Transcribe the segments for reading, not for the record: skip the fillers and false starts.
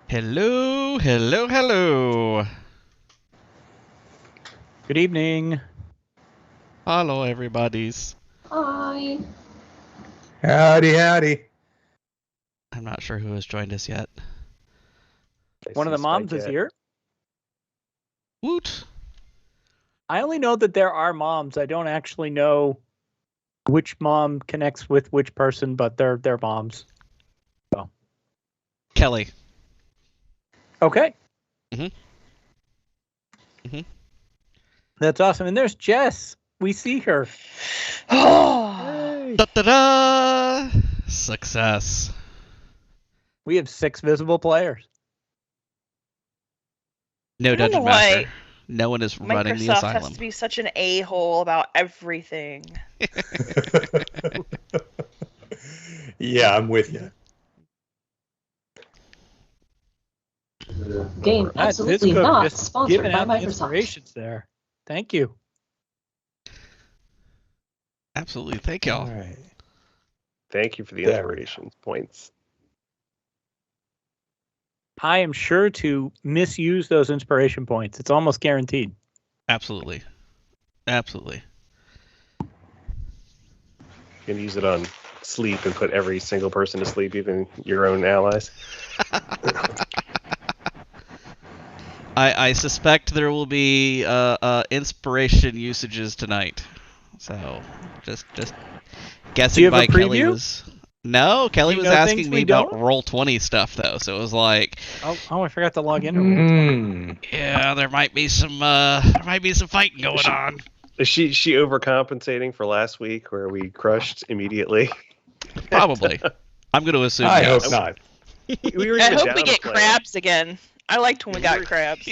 Hello, hello, hello. Good evening. Hello, everybody's. Hi. Howdy, howdy. I'm not sure who has joined us yet. One of the moms is here. Woot. I only know that there are moms. I don't actually know which mom connects with which person, but they're moms. So. Kelly. Okay. Mhm. Mhm. That's awesome. And there's Jess. We see her. Oh. Da da da! Success. We have 6 visible players. No I don't dungeon know why master. No one is running the Microsoft has asylum. to be such an a-hole about everything. Yeah, I'm with you. Game absolutely Visco not just sponsored giving by out the Microsoft. inspirations there. Thank you. Absolutely. Thank All y'all. right. Thank you for the There we inspiration points. I am sure to misuse those inspiration points. It's almost guaranteed. Absolutely. Absolutely. You can use it on sleep and put every single person to sleep, even your own allies. I suspect there will be inspiration usages tonight. So just guessing Do you have by a Kelly preview? was. No, Kelly You was know asking things me we about don't? Roll20 stuff though, so it was like, Oh, I forgot to log in. yeah, there might be some fighting going on. Is she overcompensating for last week where we crushed immediately? Probably. I'm going to assume. I yes. hope not. We were I even hope down we a get plan. crabs again. I liked when we got crabs.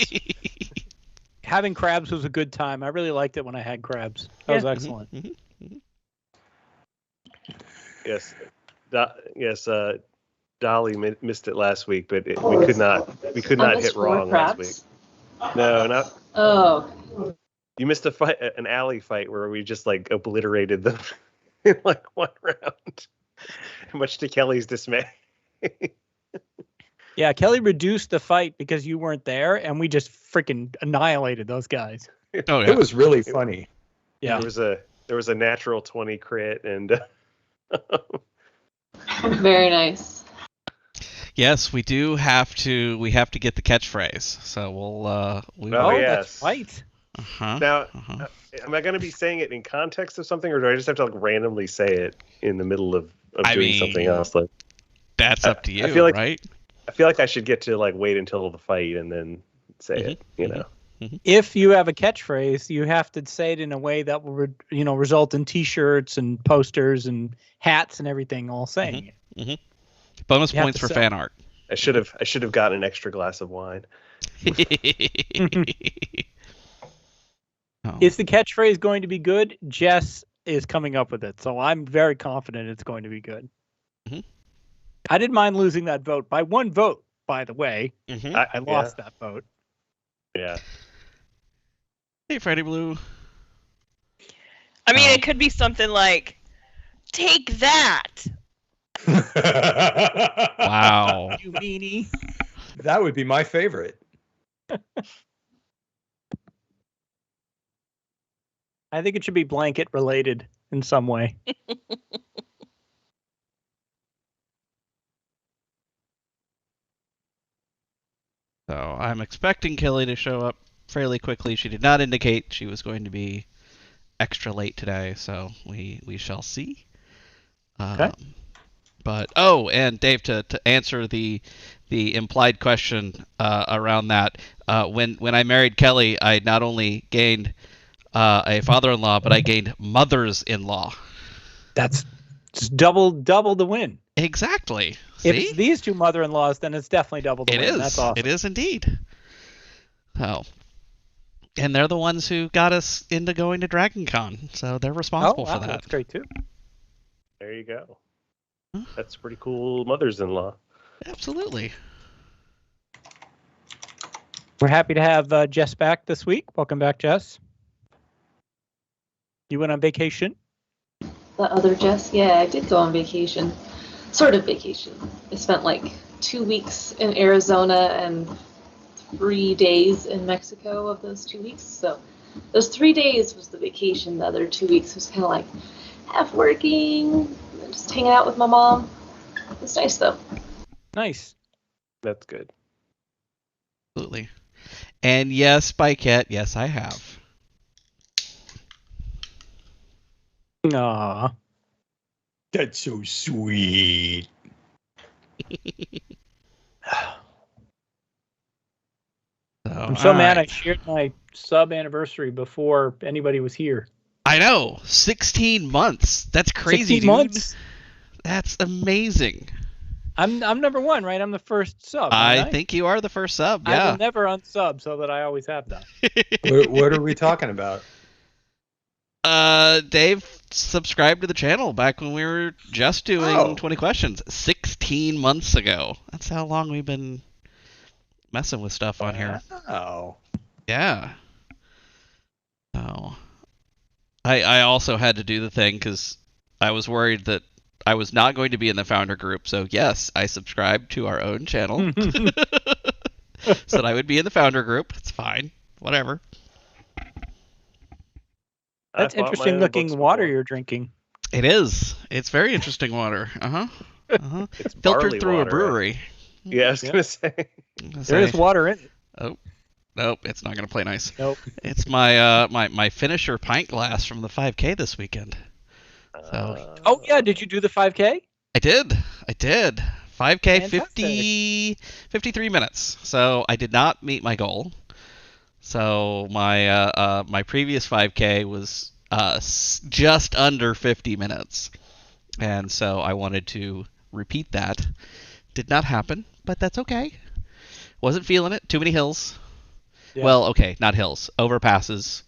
Having crabs was a good time. I really liked it when I had crabs. That was excellent. Yes, yes. Dolly missed it last week, but we could not hit wrong last week. No, not. Oh. You missed a fight, an alley fight where we just like obliterated them in like one round, much to Kelly's dismay. Yeah, Kelly reduced the fight because you weren't there, and we just freaking annihilated those guys. Oh yeah. It was really funny. Yeah. There was a natural 20 crit and. Very nice. Yes, we do have to. We have to get the catchphrase. So we'll. Oh, That's yes. right. Uh-huh. Now, Uh-huh. am I going to be saying it in context of something, or do I just have to like randomly say it in the middle of doing something else? Like, That's up to you, I feel like- right? I feel like I should get to like wait until the fight and then say it. You know. If you have a catchphrase, you have to say it in a way that will, result in T-shirts and posters and hats and everything all saying it. Bonus You have points to for say- fan art. I should have gotten an extra glass of wine. Oh. Is the catchphrase going to be good? Jess is coming up with it, so I'm very confident it's going to be good. Mhm. I didn't mind losing that vote by 1 vote, by the way. Mhm. I lost that vote. Yeah. Hey, Freddy Blue. I mean, Oh. it could be something like, "Take that." Wow. You meanie. That would be my favorite. I think it should be blanket related in some way. So I'm expecting Kelly to show up fairly quickly. She did not indicate she was going to be extra late today, so we shall see. Okay. But and Dave, to answer the implied question around that, when I married Kelly, I not only gained a father-in-law, but I gained mothers-in-law. That's double the win. Exactly. If See? it's these 2 mother-in-laws, then it's definitely double the It win. is. That's awesome. It is indeed. Oh. And they're the ones who got us into going to Dragon Con, so they're responsible for that. That's great too. There you go. Huh? That's pretty cool. Mothers-in-law. Absolutely. We're happy to have Jess back this week. Welcome back, Jess. You went on vacation? The other Jess? Yeah, I did go on vacation. sort of vacation. I spent like 2 weeks in Arizona and 3 days in Mexico of those 2 weeks. So those 3 days was the vacation. The other 2 weeks was kind of like half working, and just hanging out with my mom. It was nice though. Nice. That's good. Absolutely. And yes, Bikette, yes, I have. Aw. That's so sweet. So, I'm so all mad I right. shared my sub anniversary before anybody was here. I know, 16 months. That's crazy, 16 dude. months. That's amazing. I'm number one, right? I'm the first sub. I aren't think you are the first sub. I Yeah. will never unsub, so that I always have that. What are we talking about? Dave subscribed to the channel back when we were just doing Oh. 20 questions 16 months ago. That's how long we've been messing with stuff on here. Oh. Yeah. So I also had to do the thing because I was worried that I was not going to be in the founder group. So yes, I subscribed to our own channel so that I would be in the founder group. It's fine. Whatever. That's I've bought my interesting own looking books water before. you're drinking. It is. It's very interesting water. Uh-huh. Uh-huh. It's Filtered barley through water. a brewery. Yeah, I was Yeah. gonna say. There is water in it. Nope, it's not gonna play nice. Nope. It's my my finisher pint glass from the 5K this weekend. Oh yeah, did you do the 5K? I did. 5K, Fantastic. 53 minutes. So I did not meet my goal. So my my previous 5K was just under 50 minutes, and so I wanted to repeat that. Did not happen, but that's okay. Wasn't feeling it. Too many hills. Yeah. Well, okay, not hills. Overpasses.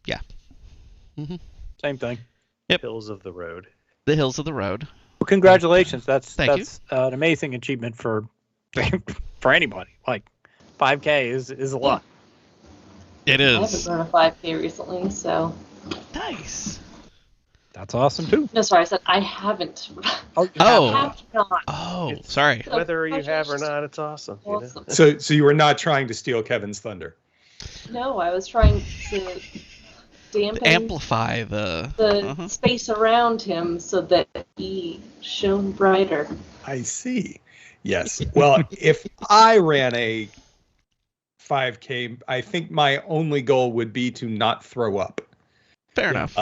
Yeah. Same thing. Hills of the road. The hills of the road. Well, congratulations. That's Thank you. an amazing achievement for for anybody. Like 5K is a lot. It I haven't is. run a 5K recently, so Nice. That's awesome too. no, sorry, I said I haven't. Oh, you Oh. Have not. Oh, It's- sorry. So Whether you have or congratulations. not, it's awesome. You know? Awesome. So you were not trying to steal Kevin's thunder. No, I was trying to dampen Amplify the. the Uh-huh. space around him so that he shone brighter. I see. Yes. Well, if I ran a 5K, I think my only goal would be to not throw up. Fair enough.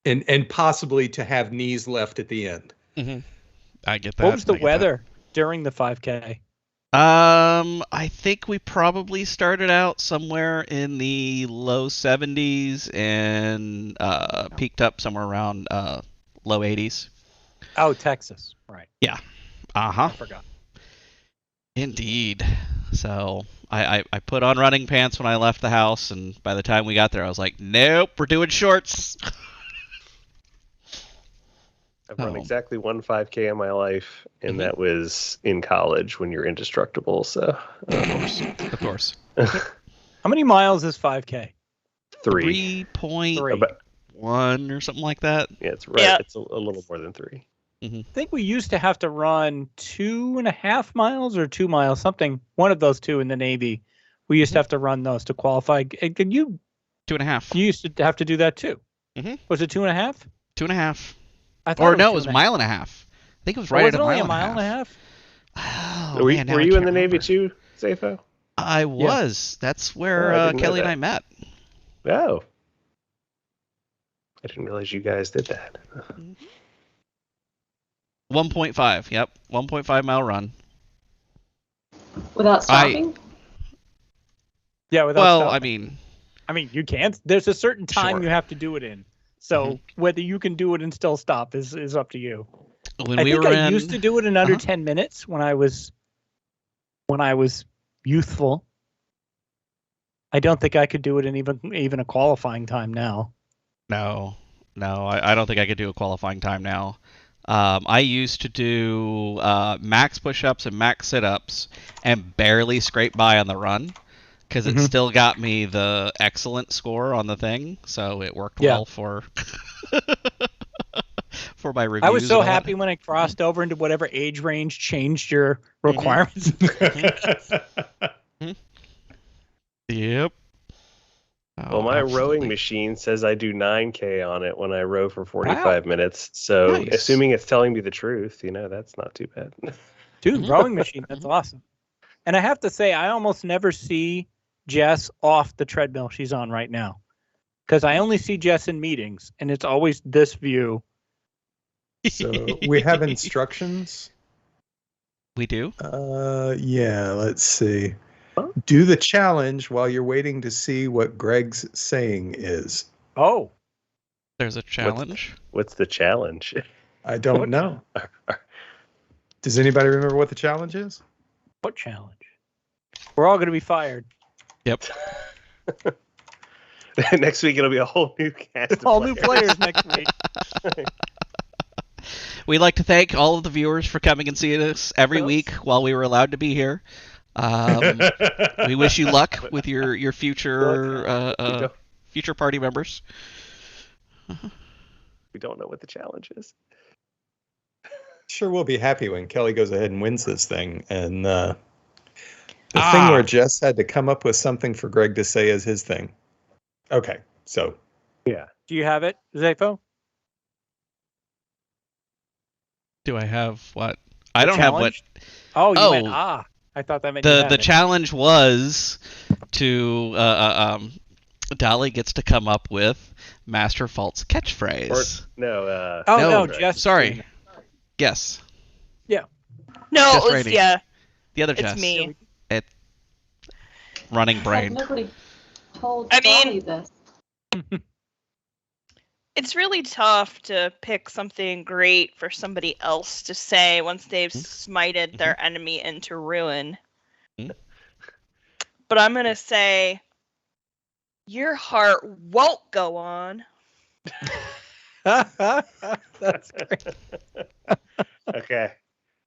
And possibly to have knees left at the end. I get that. What was the I get that. weather during the 5K? I think we probably started out somewhere in the low 70s and peaked up somewhere around low 80s. Oh, Texas. Right. Uh-huh. I forgot. Indeed. So I put on running pants when I left the house, and by the time we got there, I was like, nope, we're doing shorts. I've run Oh. exactly one 5K in my life, and Mhm. that was in college when you're indestructible. So Of course. How many miles is 5K? 3. 3.1 About, or something like that. yeah, it's right. Yeah. It's a little more than 3. I think we used to have to run 2.5 miles or 2 miles, something, one of those two in the Navy. We used to have to run those to qualify. Did you 2.5. used to have to do that too? Mhm. Was it 2.5? 2.5. I thought Or no, it was 2.5. a mile and a half. I think it was Oh, right was at it a only mile a mile and a half? Oh, were man, now were I you in can't the Navy remember. too, Zafo? I was. That's where Oh, I didn't know Kelly and that. I met. Oh. I didn't realize you guys did that. 1.5. Yep. 1.5 mile run. Without stopping? Yeah, without Well, stopping. I mean, you can't. There's a certain time Sure. you have to do it in. So whether you can do it and still stop is up to you. When I we think were I in, used to do it in under Uh-huh. 10 minutes when I was youthful. I don't think I could do it in even a qualifying time now. No, I don't think I could do a qualifying time now. I used to do max push-ups and max sit-ups and barely scrape by on the run because it Mhm. still got me the excellent score on the thing, so it worked Yeah. well for for my reviews. I was so and all happy that. when I crossed over into whatever age range changed your requirements. Yep. Well, my rowing absolutely. machine says I do 9K on it when I row for 45 minutes. So, Nice. assuming it's telling me the truth, that's not too bad. Dude, rowing machine, that's awesome. And I have to say, I almost never see Jess off the treadmill she's on right now. Because I only see Jess in meetings, and it's always this view. So we have instructions. We do. Yeah, let's see. Do the challenge while you're waiting to see what Greg's saying is. Oh, There's a challenge. What's the challenge? I don't know. Does anybody remember what the challenge is? what challenge? We're all going to be fired. Yep. Next week it'll be a whole new cast. Of All new players. players next week. We'd like to thank all of the viewers for coming and seeing us every Yes. week while we were allowed to be here. We wish you luck with your future future party members. We don't know what the challenge is. Sure, we'll be happy when Kelly goes ahead and wins this thing. And the thing where Jess had to come up with something for Greg to say as his thing. Okay, so. Yeah. Do you have it, Zepho? Do I have what? I don't have what. Oh, you Oh. went, I thought that meant you had The it. challenge was to Dolly gets to come up with Master Fault's catchphrase. No. Oh, No, no, Jess. sorry. Yes, No, Just it was rating. yeah. the other It's Jess. me. Running I've brain. nobody told I mean- Dolly this. It's really tough to pick something great for somebody else to say once they've smited their enemy into ruin. Mhm. But I'm gonna say, your heart won't go on. That's great. Okay.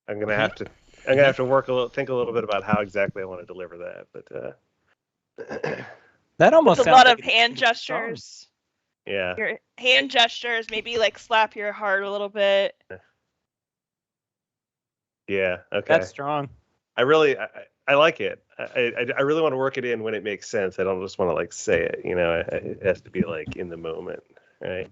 I'm gonna have to think a little bit about how exactly I want to deliver that. But That almost With a sounds lot like of it's hand a song. gestures. yeah. Your hand gestures, maybe like slap your heart a little bit. Yeah. Okay. That's strong. I like it. I really want to work it in when it makes sense. I don't just want to like say it. It has to be like in the moment, right?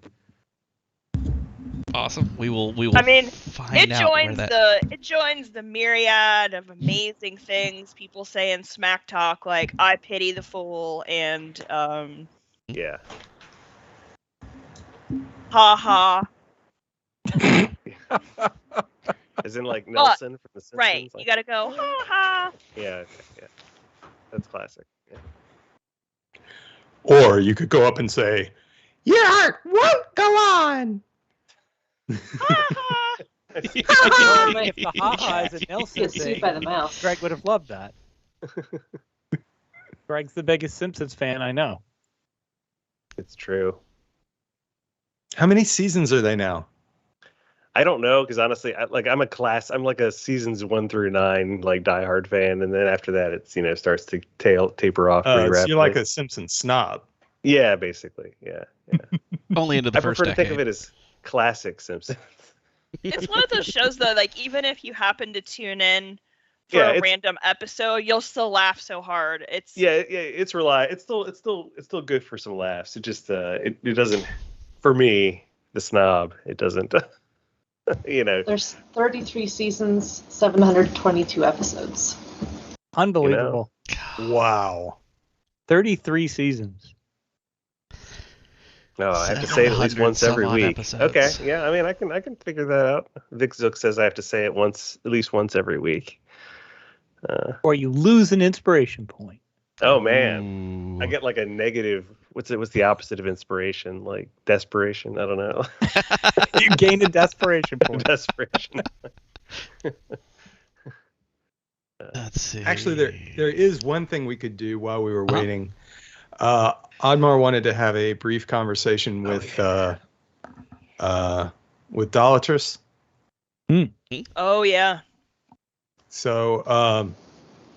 Awesome. We will. I mean, find It out where joins that. it joins the myriad of amazing things people say in smack talk, like "I pity the fool" and Yeah. "ha ha." As in like Nelson from The Simpsons. Right, you like- gotta go ha ha. Yeah. Okay, yeah. That's classic. Yeah. Or you could go up and say, "Your heart won't go on." Ha ha. If the ha-ha is a Nelson Get sued thing, by the mouse. Greg would have loved that. Greg's the biggest Simpsons fan I know. It's true. How many seasons are they now? I don't know because honestly, I'm like a seasons 1 through 9 like diehard fan, and then after that, it's starts to taper off pretty So rapidly. you're like a Simpsons snob. Yeah, basically, yeah. Only into the I first prefer to decade. think of it as classic Simpsons. It's one of those shows though, like even if you happen to tune in for Yeah, a it's- random episode, you'll still laugh so hard. It's It's still good for some laughs. It just it doesn't, for me, the snob. It doesn't. There's 33 seasons, 722 episodes. Unbelievable. Wow. 33 seasons. No, I have to say it at least 700 once every some odd week. episodes. Okay, yeah. I mean, I can figure that out. Vic Zook says I have to say it at least once every week. Or you lose an inspiration point. Oh man, Ooh. I get like a negative. What's the opposite of inspiration? Like desperation? I don't know. You gain a desperation point. Desperation. Let's see. Actually, there is one thing we could do while we were waiting. Oddmar wanted to have a brief conversation with Dolatrus. oh yeah. So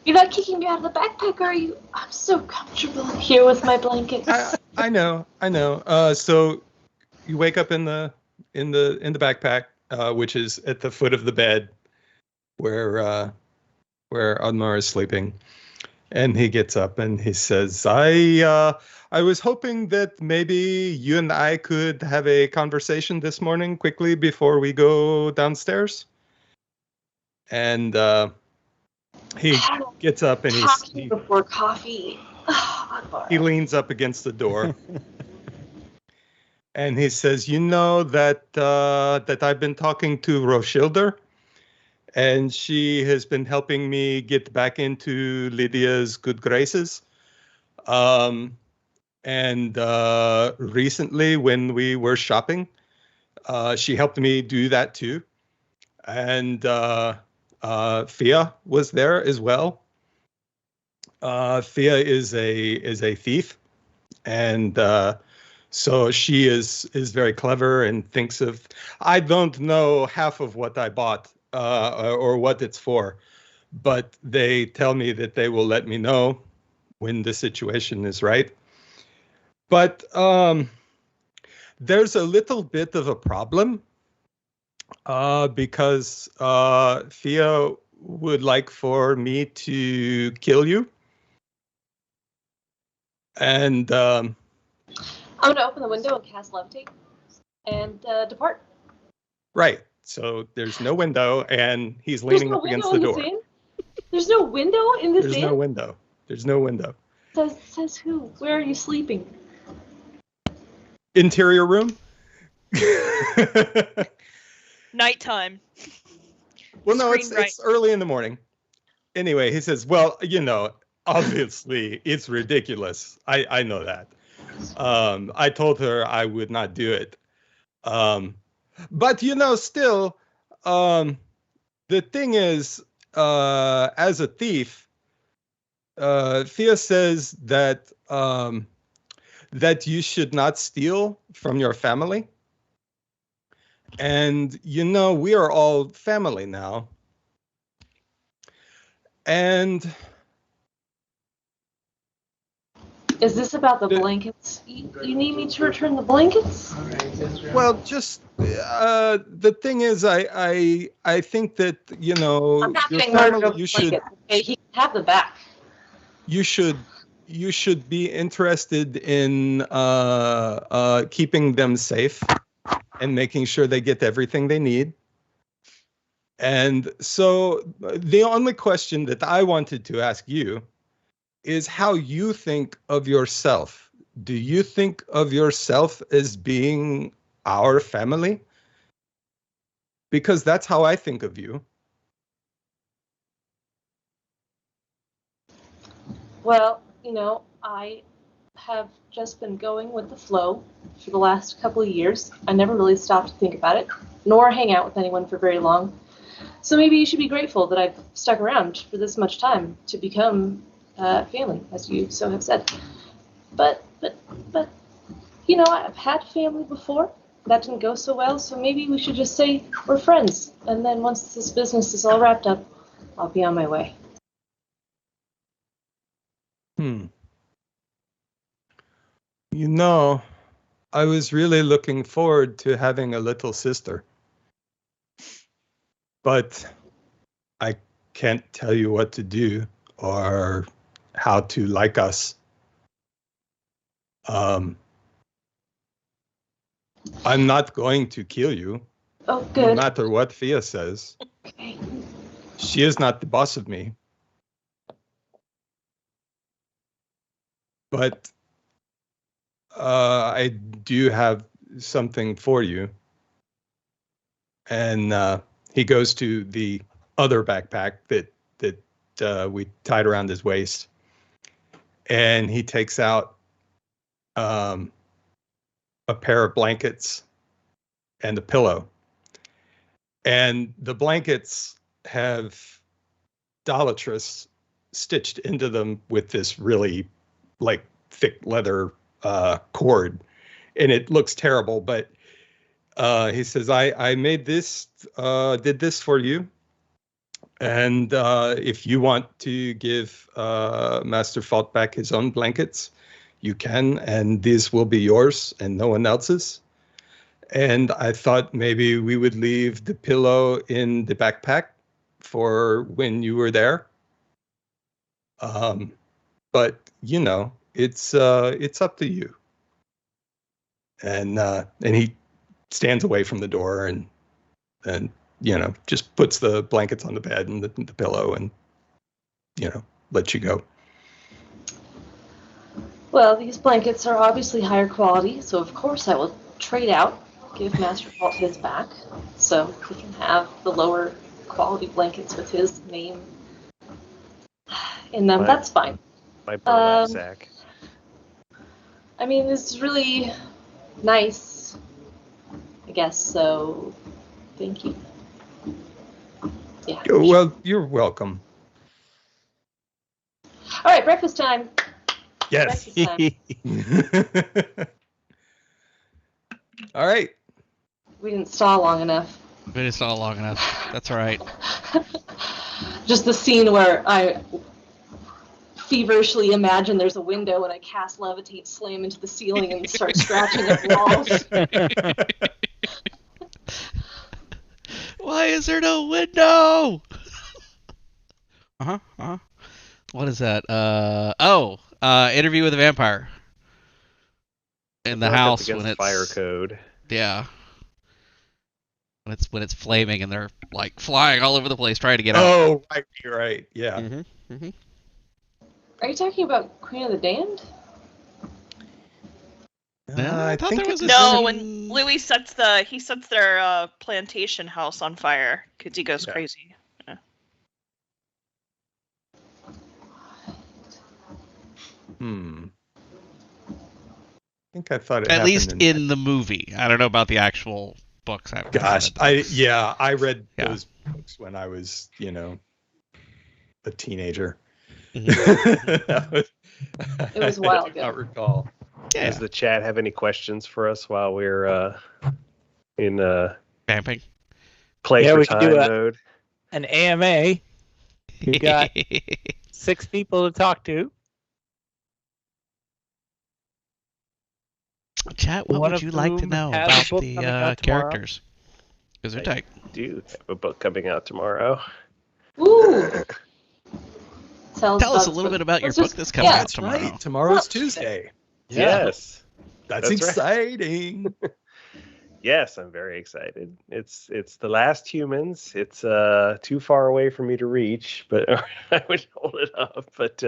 You're not kicking me out of the backpack, are you? I'm so comfortable here with my blankets. I know. So you wake up in the in the backpack, which is at the foot of the bed where Oddmar is sleeping. And he gets up and he says, I was hoping that maybe you and I could have a conversation this morning quickly before we go downstairs. And he gets up and before coffee. He leans up against the door. And he says, you know that I've been talking to Roshilder, and she has been helping me get back into Lydia's good graces. And recently when we were shopping, she helped me do that too. And Fia was there as well. Fia is a thief, and so she is very clever and thinks of. I don't know half of what I bought or what it's for, but they tell me that they will let me know when the situation is right. But there's a little bit of a problem because Fia would like for me to kill you. And I'm going to open the window and cast Levitate and depart. Right. So there's no window, and he's leaning up against the door. There's no window in this inn? There's no window. There's no window. Says who? Where are you sleeping? Interior room. Nighttime. Well, no, it's early in the morning. Anyway, he says, well, you know, obviously it's ridiculous. I know that. I told her I would not do it. But, you know, still, the thing is, as a thief, Fia says that that you should not steal from your family. And, you know, we are all family now. And is this about the blankets? You need me to return the blankets? Well, just the thing is, I think that, you know, I'm not your getting family, you should. Okay, he can have the back. You should be interested in keeping them safe and making sure they get everything they need. And so the only question that I wanted to ask you is how you think of yourself. Do you think of yourself as being our family? Because that's how I think of you. Well, you know, I have just been going with the flow for the last couple of years. I never really stopped to think about it, nor hang out with anyone for very long. So maybe you should be grateful that I've stuck around for this much time to become family, as you so have said. But, you know, I've had family before. That didn't go so well, so maybe we should just say we're friends. And then once this business is all wrapped up, I'll be on my way. You know, I was really looking forward to having a little sister. But I can't tell you what to do or how to like us. I'm not going to kill you. Oh, good. No matter what Fia says. Okay. She is not the boss of me. But I do have something for you. And he goes to the other backpack that we tied around his waist. And he takes out a pair of blankets and a pillow. And the blankets have Dolatrus stitched into them with this really like thick leather cord, and it looks terrible, but he says, I made this, did this for you. And if you want to give Master Fault back his own blankets, you can, and these will be yours and no one else's. And I thought maybe we would leave the pillow in the backpack for when you were there. But it's up to you. And he stands away from the door and just puts the blankets on the bed and the pillow and lets you go. Well, these blankets are obviously higher quality, so of course I will trade out, give Master Vault his back, so he can have the lower quality blankets with his name in them. That's fine. My burlap sack. I mean, this is really nice, I guess, so thank you. Yeah. Well, you're welcome. All right, breakfast time. Yes. Breakfast time. All right. We didn't stall long enough. That's all right. Just the scene where I feverishly imagine there's a window and I cast levitate, slam into the ceiling, and start scratching at walls. Why is there no window? What is that? Interview with a Vampire. In the house when it's fire code. Yeah. When it's flaming and they're like flying all over the place trying to get out. Oh, right, you're right. Yeah. Mm-hmm. Mm-hmm. Are you talking about Queen of the Damned? I thought there was when Louis sets their plantation house on fire because he goes crazy. Yeah. I think I thought it at happened least in the movie. I don't know about the actual books. Gosh, I read those books when I was, a teenager. Mm-hmm. It was a while ago. I don't recall. Yeah. Does the chat have any questions for us while we're in vamping play for we time can do mode? An AMA. You got 6 people to talk to. Chat, what One would of you like to whom know has about a book coming the out tomorrow. characters? Because they're tight. I do have a book coming out tomorrow. Ooh. Tell us a little bit about your book that's coming out tomorrow. Right. Tomorrow's Tuesday. Yes. That's right. exciting. Yes, I'm very excited. It's The Last Humans. It's too far away for me to reach, but I would hold it up. But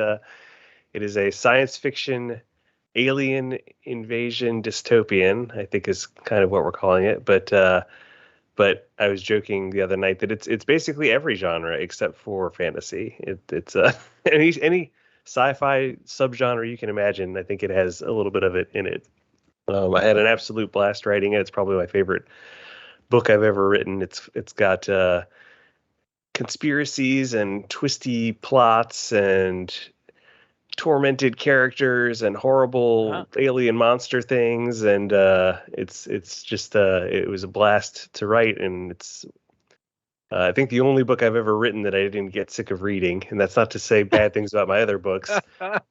it is a science fiction alien invasion dystopian, I think is kind of what we're calling it. But I was joking the other night that it's basically every genre except for fantasy. It's any sci-fi subgenre you can imagine. I think it has a little bit of it in it. I had an absolute blast writing it. It's probably my favorite book I've ever written. It's got conspiracies and twisty plots and tormented characters and horrible alien monster things, and it's just it was a blast to write, and it's I think the only book I've ever written that I didn't get sick of reading, and that's not to say bad things about my other books,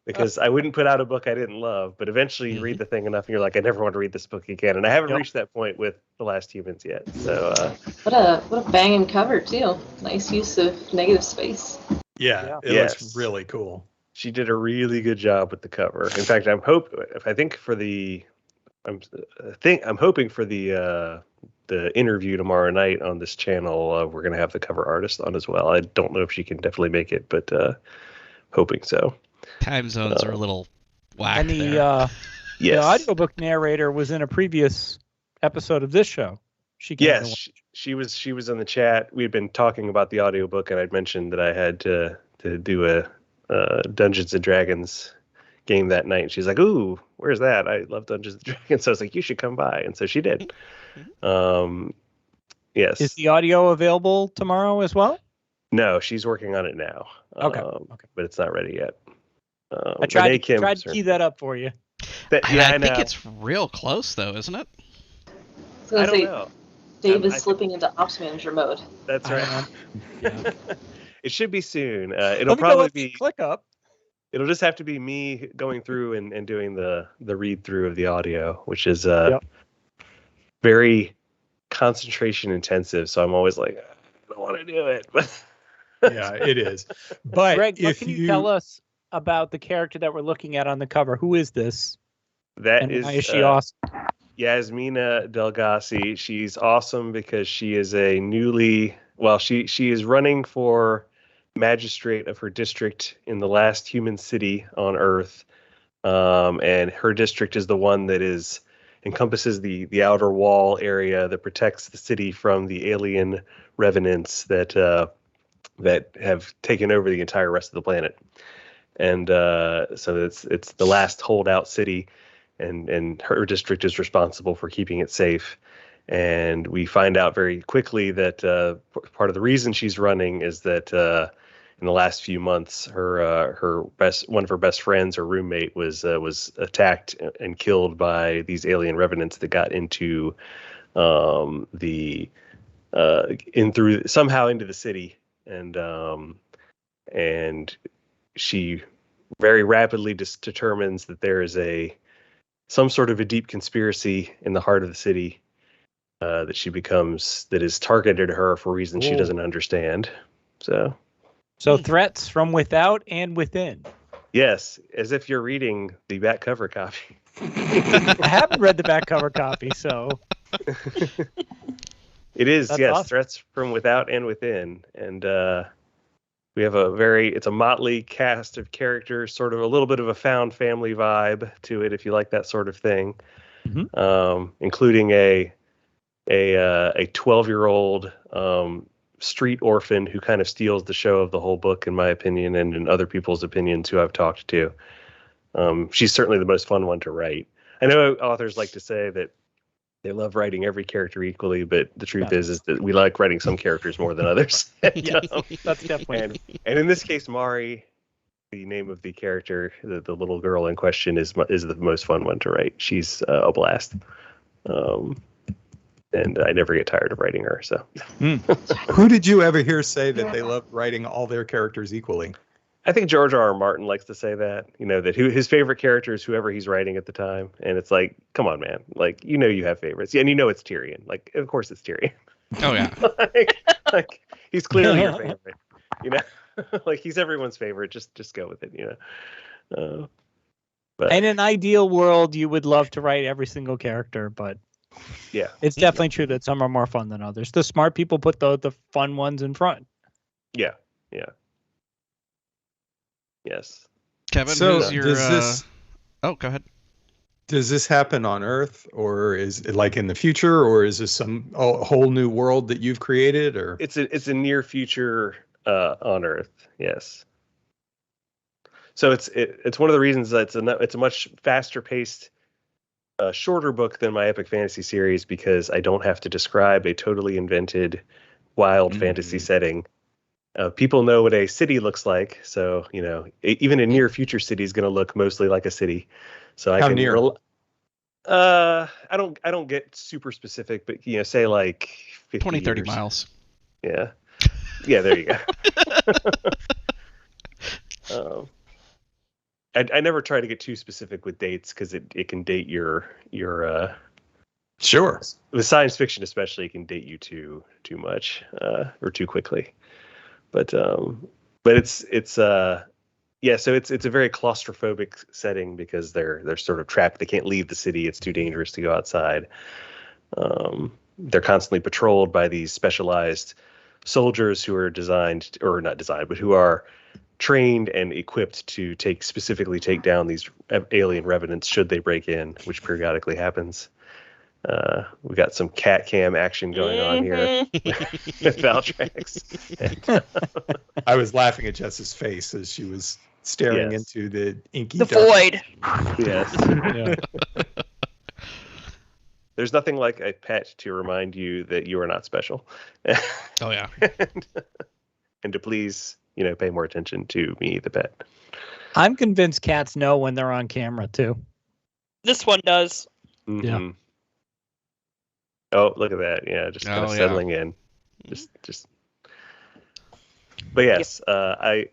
because I wouldn't put out a book I didn't love, but eventually you read the thing enough and you're like, I never want to read this book again, and I haven't reached that point with The Last Humans yet. So what a banging cover too. Nice use of negative space. Yeah. It looks really cool. She did a really good job with the cover. In fact, I'm hoping for the interview tomorrow night on this channel. We're going to have the cover artist on as well. I don't know if she can definitely make it, but hoping so. Time zones are a little whack. And the audiobook narrator was in a previous episode of this show. She was in the chat. We had been talking about the audiobook, and I'd mentioned that I had to do a Dungeons and Dragons game that night. And she's like, "Ooh, where's that? I love Dungeons and Dragons." So I was like, "You should come by," and so she did. Yes. Is the audio available tomorrow as well? No, she's working on it now. Okay. But it's not ready yet. I tried to key that up for you. I think it's real close, though, isn't it? I don't know. Dave is slipping into ops manager mode. That's right. It should be soon. It'll probably be click up. It'll just have to be me going through and doing the read through of the audio, which is very concentration intensive. So I'm always like, I don't want to do it. Yeah, it is. But Greg, what if can you tell us about the character that we're looking at on the cover? Who is this? That And is, why is she awesome? Yasmina Delgassi. She's awesome because she is she is running for magistrate of her district in the last human city on Earth. And her district is the one that encompasses the outer wall area that protects the city from the alien revenants that have taken over the entire rest of the planet. And so it's the last holdout city, and her district is responsible for keeping it safe. And we find out very quickly that part of the reason she's running is that in the last few months, one of her best friends, her roommate, was attacked and killed by these alien revenants that got into somehow into the city, and she very rapidly determines that there is some sort of a deep conspiracy in the heart of the city that is targeted at her for reasons she doesn't understand. So threats from without and within. Yes, as if you're reading the back cover copy. I haven't read the back cover copy, so it is. That's yes, awesome. Threats from without and within, and we have it's a motley cast of characters, sort of a little bit of a found family vibe to it, if you like that sort of thing, including a 12-year-old street orphan who kind of steals the show of the whole book, in my opinion, and in other people's opinions who I've talked to. She's certainly the most fun one to write. I know authors like to say that they love writing every character equally, but the truth is that we like writing some characters more than others. yes, that's definitely. And in this case, Mari, the name of the character, the little girl in question, is the most fun one to write. She's a blast. And I never get tired of writing her. So, Who did you ever hear say that they love writing all their characters equally? I think George R. R. Martin likes to say that. That his favorite character is whoever he's writing at the time, and it's like, come on, man! Like, you have favorites, and it's Tyrion. Like, of course it's Tyrion. Oh yeah. like he's clearly your favorite. Like he's everyone's favorite. Just go with it. But In an ideal world, you would love to write every single character, but yeah, it's definitely true that some are more fun than others. The smart people put the fun ones in front. yeah. Yes. Kevin, So who's your? Oh, go ahead. Does this happen on Earth, or is it like in the future, or is this a whole new world that you've created, or? It's a near future on Earth. Yes. So it's one of the reasons that it's a much faster paced, shorter book than my epic fantasy series, because I don't have to describe a totally invented wild fantasy setting. People know what a city looks like, so even a near future city is going to look mostly like a city. So How near? I don't get super specific, but say like 50 30 years. miles. Yeah, there you go. I never try to get too specific with dates, because it can date your Sure. with science fiction especially, it can date you too much or too quickly. But it's so it's a very claustrophobic setting, because they're sort of trapped. They can't leave the city. It's too dangerous to go outside. They're constantly patrolled by these specialized soldiers who are who are trained and equipped to specifically take down these alien revenants should they break in, which periodically happens. We got some cat cam action going on here with Valtrex. I was laughing at Jess's face as she was staring into the inky The dark. void. Yes. Yeah. There's nothing like a pet to remind you that you are not special. Oh yeah. And to please, pay more attention to me, the pet. I'm convinced cats know when they're on camera too. This one does. Mhm. Yeah. Oh, look at that. Yeah, just kind of Oh, yeah. settling in. Just. But yes, I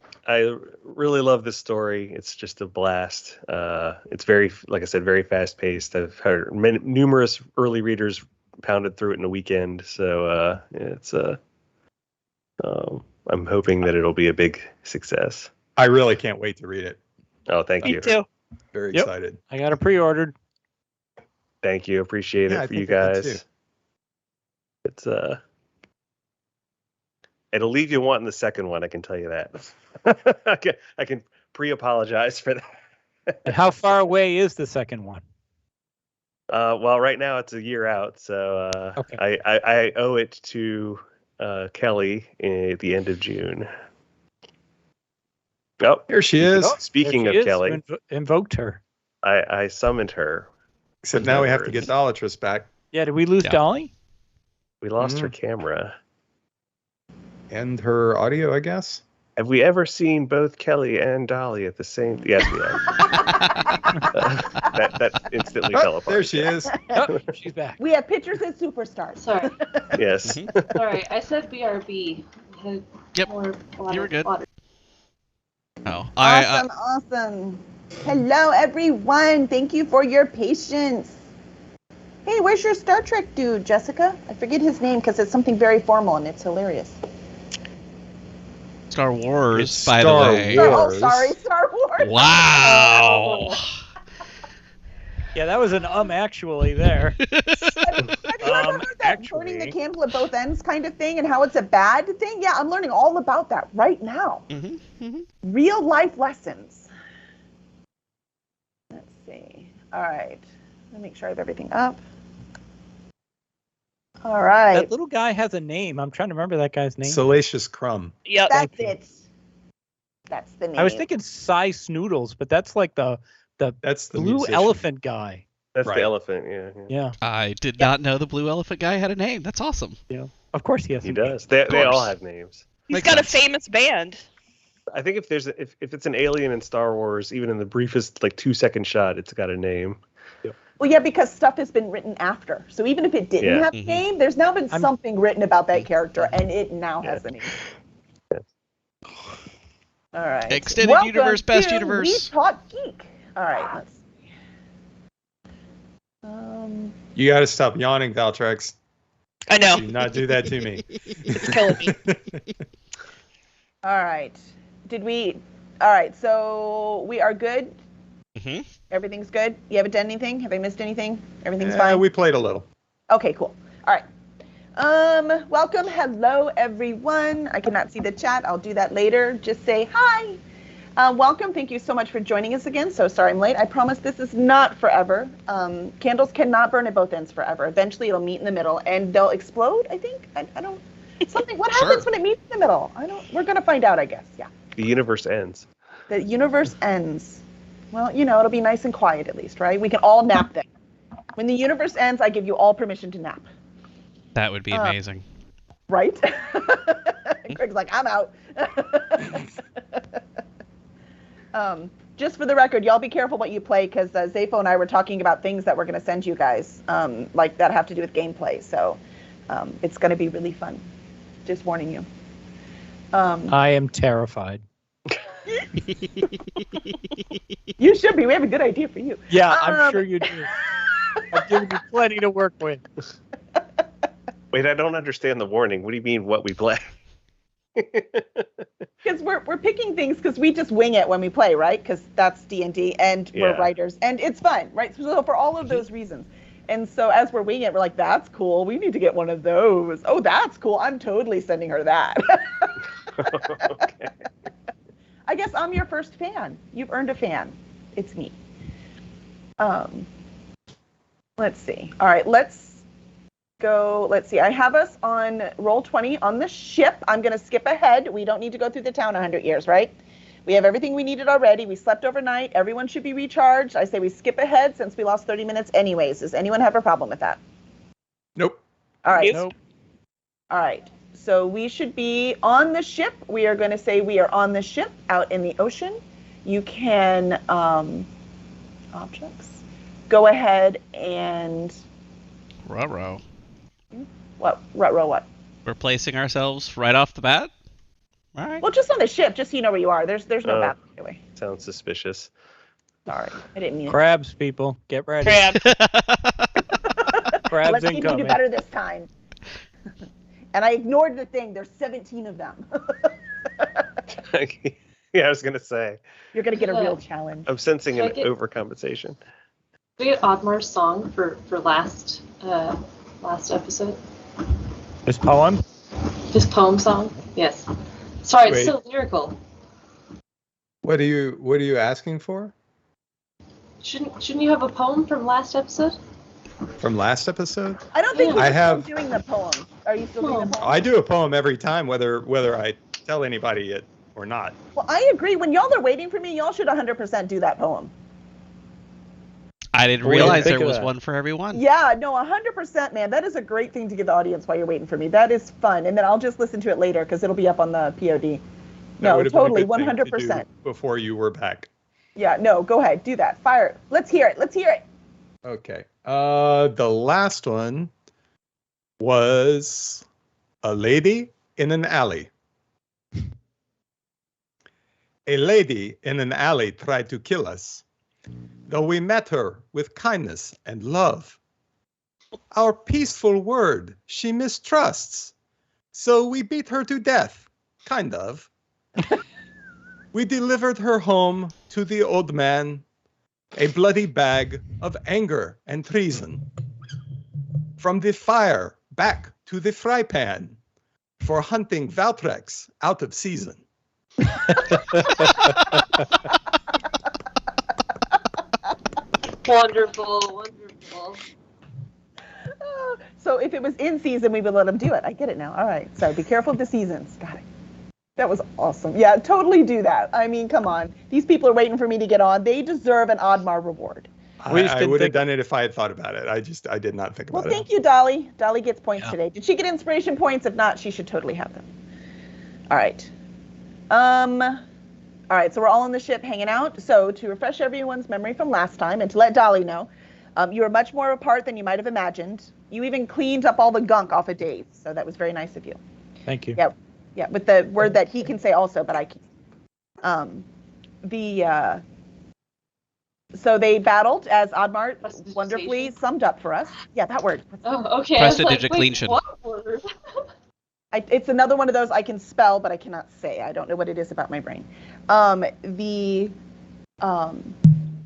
really love this story. It's just a blast. It's very, like I said, very fast paced. I've heard numerous early readers pounded through it in a weekend. So it's I'm hoping that it'll be a big success. I really can't wait to read it. Oh, thank Me you. too. Very Yep. excited. I got it pre-ordered. Thank you. Appreciate Yeah, I it for you think I did guys. It's it'll leave you wanting the second one, I can tell you that. I can pre-apologize for that. And how far away is the second one? Well, right now it's a year out, so Okay. I owe it to Kelly at the end of June. Oh, Here she is. speaking There of she is. Kelly, You invoked her. I summoned her. Except now we have to get Dollatress back. Yeah, did we lose Yeah. Dolly? We lost her camera. And her audio, I guess. Have we ever seen both Kelly and Dolly at the same? Yes, we have. that instantly fell apart. There she is. Oh, she's back. We have pictures of superstars. Sorry, Yes. sorry. I said BRB. Had Yep, more water, you were good. Water. Oh, Awesome. Hello, everyone. Thank you for your patience. Hey, where's your Star Trek dude, Jessica? I forget his name because it's something very formal and it's hilarious. Star Wars, It's by Star the way. Wars. Oh, sorry, Star Wars. Wow. Yeah, that was an actually there. Have you ever heard that burning the actually- candle at both ends kind of thing and how it's a bad thing? Yeah, I'm learning all about that right now. Real life lessons. Let's see. All right. Let me make sure I have everything up. All right. That little guy has a name. I'm trying to remember that guy's name. Salacious Crumb. Yep. That's thank you. it. That's the name. I was thinking Cy Snoodles, but that's like the That's the blue musician. elephant guy. That's Right. the elephant. Yeah. Yeah, I did not know the blue elephant guy had a name. That's awesome. of course he has. He a name. does. They all course. have names. He's Makes got sense. a famous band. I think if it's an alien in Star Wars, even in the briefest 2-second shot, it's got a name. Well, yeah, because stuff has been written after. So even if it didn't Yeah. have a name, there's now been something written about that character, and it now has a name. All right. Extended Welcome universe, best to universe. We Talk Geek. All right, let's see. You got to stop yawning, Valtrex. I know. Do not do that to me. It's killing me. All right. All right, so we are good? Mhm. Everything's good? You haven't done anything? Have I missed anything? Everything's fine? We played a little. Okay, cool. All right. Welcome. Hello, everyone. I cannot see the chat. I'll do that later. Just say hi. Welcome. Thank you so much for joining us again. So sorry I'm late. I promise this is not forever. Candles cannot burn at both ends forever. Eventually it'll meet in the middle and they'll explode, I think. I don't. What happens when it meets in the middle? We're going to find out, I guess. Yeah. The universe ends. The universe ends. Well, it'll be nice and quiet at least, right? We can all nap then. When the universe ends, I give you all permission to nap. That would be amazing. Right? Greg's like, I'm out. Just for the record, y'all be careful what you play because Zafo and I were talking about things that we're going to send you guys, that have to do with gameplay. So it's going to be really fun. Just warning you. I am terrified. You should be. We have a good idea for you. Yeah, I'm sure you do. I've given you plenty to work with. Wait, I don't understand the warning. What do you mean what we play? Because we're picking things because we just wing it when we play, right? Because that's D&D and we're writers and it's fun, right? So for all of those reasons. And so as we're winging it, we're like, that's cool. We need to get one of those. Oh, that's cool. I'm totally sending her that. Okay. I guess I'm your first fan. You've earned a fan. It's me. Let's see. All right, let's go. Let's see. I have us on Roll20 on the ship. I'm going to skip ahead. We don't need to go through the town 100 years, right? We have everything we needed already. We slept overnight. Everyone should be recharged. I say we skip ahead since we lost 30 minutes anyways. Does anyone have a problem with that? Nope. All right. Nope. All right. So we should be on the ship. We are going to say we are on the ship out in the ocean. You can, objects. Go ahead and, Ruh-roh. what? What? We're placing ourselves right off the bat? All right. Well, just on the ship, just so you know where you are. There's no map anyway. Sounds suspicious. Sorry, I didn't mean it. Crabs, people, get ready. Crab. Crabs Let's see if you do incoming. better this time. And I ignored the thing. There's 17 of them. Yeah, I was gonna say. You're going to get a real challenge. I'm sensing Can I an get- overcompensation. We get Oddmar's song for last episode. This poem? His poem song. Yes. Sorry, Wait. it's so lyrical. What are you asking for? Shouldn't you have a poem from last episode? From last episode? I don't think Yeah. you're I have- still doing the poem. Are you still doing the poem? I do a poem every time, whether I tell anybody it or not. Well, I agree. When y'all are waiting for me, y'all should 100% do that poem. I didn't What do you realize think there of was that? one for everyone. Yeah, no, 100%, man. That is a great thing to give the audience while you're waiting for me. That is fun. And then I'll just listen to it later because it'll be up on the POD. That No, would have been a totally, good thing to do 100%. Before you were back. Yeah, no, go ahead. Do that. Fire. Let's hear it. Let's hear it. Okay. The last one was a lady in an alley. A lady in an alley tried to kill us, though we met her with kindness and love. Our peaceful word she mistrusts, so we beat her to death, kind of. We delivered her home to the old man, a bloody bag of anger and treason. From the fire back to the fry pan, for hunting Valtrex out of season. Wonderful, wonderful. So if it was in season, we would let them do it. I get it now. All right. So be careful of the seasons. Got it. That was awesome. Yeah, totally do that. I mean, come on. These people are waiting for me to get on. They deserve an Oddmar reward. We just I didn't would have think- done it if I had thought about it. I did not think Well, about thank you, Dolly. Dolly gets points Yeah. today. Did she get inspiration points? If not, she should totally have them. All right. All right, so we're all on the ship hanging out. So to refresh everyone's memory from last time and to let Dolly know, you were much more apart than you might have imagined. You even cleaned up all the gunk off of Dave, so that was very nice of you. Thank you. Yeah, yeah, with the word that he can say also, but I can't. So they battled, as Oddmar wonderfully summed up for us. Yeah, that word. Oh, okay. I was like, wait, Prestidigitation. what word? It's another one of those I can spell, but I cannot say. I don't know what it is about my brain.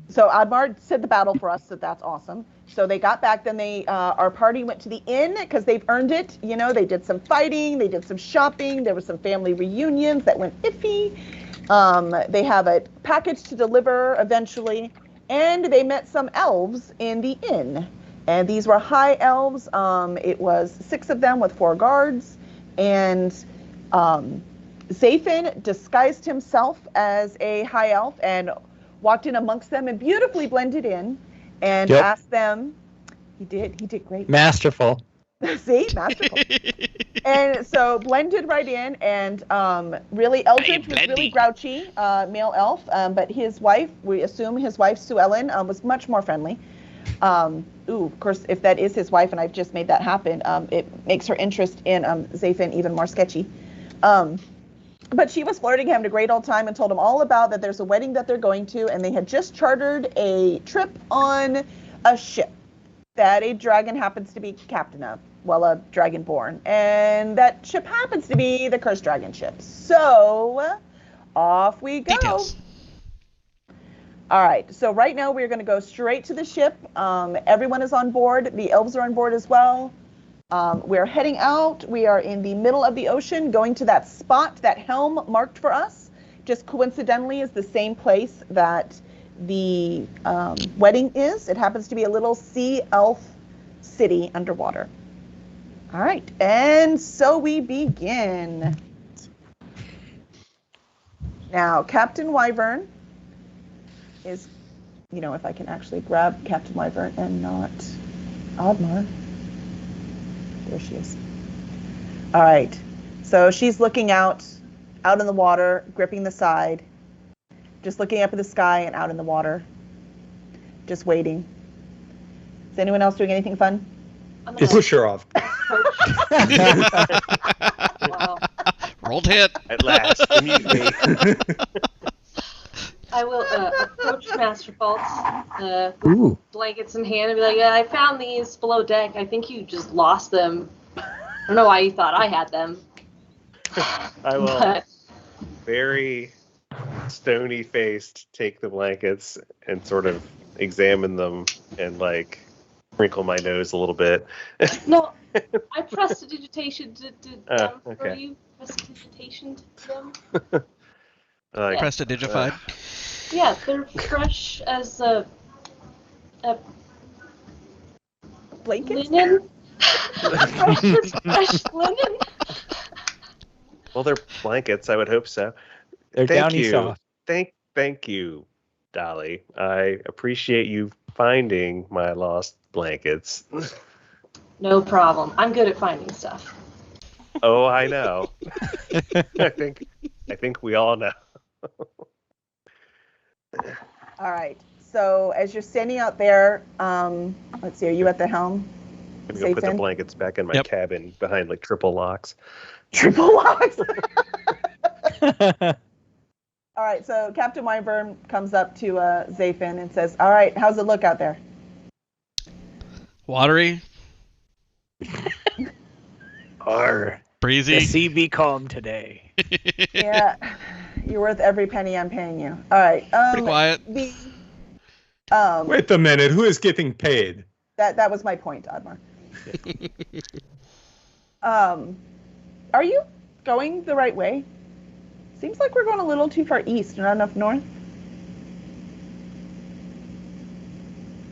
So Oddmar said the battle for us, so that's awesome. So they got back, then our party went to the inn because they've earned it. You know, they did some fighting, they did some shopping, there were some family reunions that went iffy. They have a package to deliver eventually, and they met some elves in the inn. And these were high elves. It was 6 of them with 4 guards. And Zafin disguised himself as a high elf and walked in amongst them and beautifully blended in and Yep. asked them. He did great. Masterful. See, masterful. And so blended right in, and really Eldridge was really grouchy, male elf, but his wife, we assume his wife Sue Ellen, was much more friendly. Of course, if that is his wife, and I've just made that happen, it makes her interest in Zafin even more sketchy. But she was flirting, having a great old time, and told him all about that there's a wedding that they're going to, and they had just chartered a trip on a ship that a dragon happens to be captain of. Well, a dragonborn. And that ship happens to be the Cursed Dragon ship. So, off we go. Details. All right, so right now we're going to go straight to the ship. Everyone is on board. The elves are on board as well. We're heading out. We are in the middle of the ocean, going to that spot, that helm marked for us. Just coincidentally is the same place that the wedding is. It happens to be a little sea elf city underwater. All right, and so we begin. Now, Captain Wyvern is, if I can actually grab Captain Wyvern and not Oddmar. There she is. All right, so she's looking out in the water, gripping the side, just looking up at the sky and out in the water, just waiting. Is anyone else doing anything fun? I'm Just gonna push her off. Wow. Rolled hit. At last, amuse me. I will approach Master Faults, Ooh. blankets in hand, and be like, "Yeah, I found these below deck. I think you just lost them. I don't know why you thought I had them." I will But very stony-faced take the blankets and sort of examine them and like wrinkle my nose a little bit. no, I prestidigitation to them. Okay. Or you prestidigitation to them? Like, Prestidigified. Yeah, they're fresh as a Blankets? linen. Fresh as fresh linen. well, they're blankets. I would hope so. They're Thank downy you. soft. Thank you, Dolly. I appreciate you finding my lost blankets. No problem. I'm good at finding stuff. Oh, I know. I think we all know. All right. So as you're standing out there, let's see, are you at the helm? I'm gonna put the Zayfen? blankets back in my Yep. cabin behind like triple locks. Triple locks. All right. So Captain Wyvern comes up to Zayfen and says, "All right, how's it look out there?" Watery, Arr. The breezy. sea be calm today. Yeah, you're worth every penny I'm paying you. All right. Pretty quiet. Wait a minute. Who is getting paid? That was my point, Admar. Are you going the right way? Seems like we're going a little too far east, not enough north.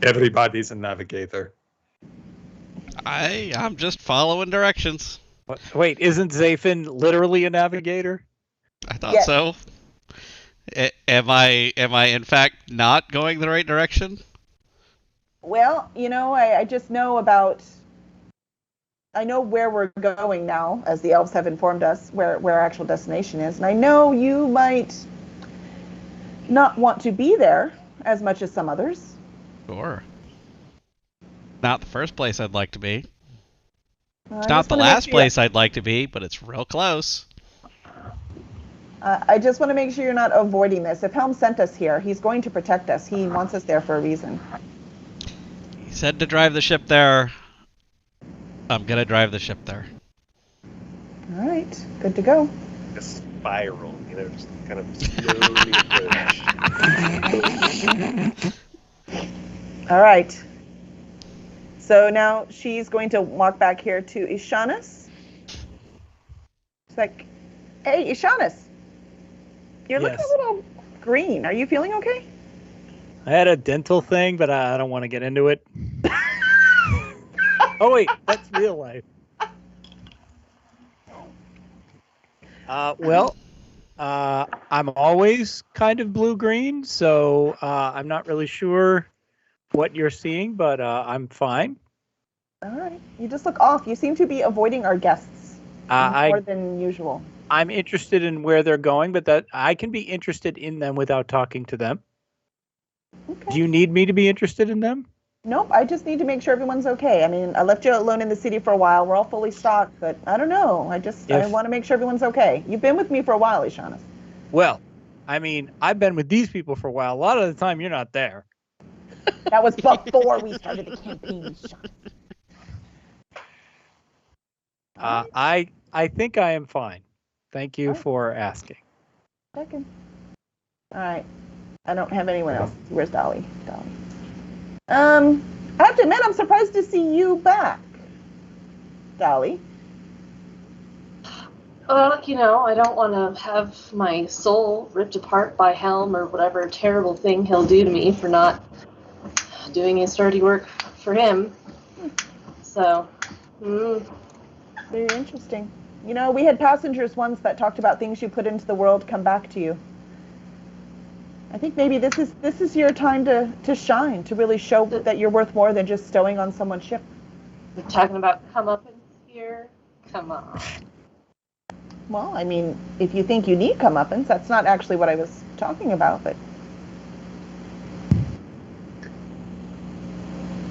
Everybody's a navigator. I'm just following directions. Wait, isn't Zayfen literally a navigator? I thought Yeah. so. Am I in fact not going the right direction? Well, I just know I know where we're going now, as the elves have informed us where our actual destination is. And I know you might not want to be there as much as some others. Sure. Not the first place I'd like to be. I It's just not the wanna make last sure place I'd like to be, but it's real close. I just want to make sure you're not avoiding this. If Helm sent us here, he's going to protect us. He wants us there for a reason. He said to drive the ship there. I'm gonna drive the ship there. All right, good to go. A spiral, just kind of slowly approach. All right. So now she's going to walk back here to Ishanis. She's like, "Hey, Ishanis, you're looking Yes. a little green. Are you feeling okay?" I had a dental thing, but I don't want to get into it. Oh wait, that's real life. I'm always kind of blue-green, so I'm not really sure what you're seeing, but I'm fine. All right. You just look off. You seem to be avoiding our guests more than usual. I'm interested in where they're going, but that I can be interested in them without talking to them. Okay. Do you need me to be interested in them? Nope. I just need to make sure everyone's okay. I mean, I left you alone in the city for a while. We're all fully stocked, but I don't know. I want to make sure everyone's okay. You've been with me for a while, Ishanis. Well, I mean, I've been with these people for a while. A lot of the time, you're not there. That was before we started the campaign, Ishanis. I think I am fine. Thank you Alright. for asking. Second. All right. I don't have anyone else. Where's Dolly? I have to admit, I'm surprised to see you back, Dolly. Well, I don't want to have my soul ripped apart by Helm or whatever terrible thing he'll do to me for not doing his dirty work for him. So, Very interesting. We had passengers once that talked about things you put into the world come back to you. I think maybe this is your time to shine, to really show that you're worth more than just stowing on someone's ship. we're talking about comeuppance here. Come on. Well, I mean, if you think you need comeuppance, that's not actually what I was talking about, but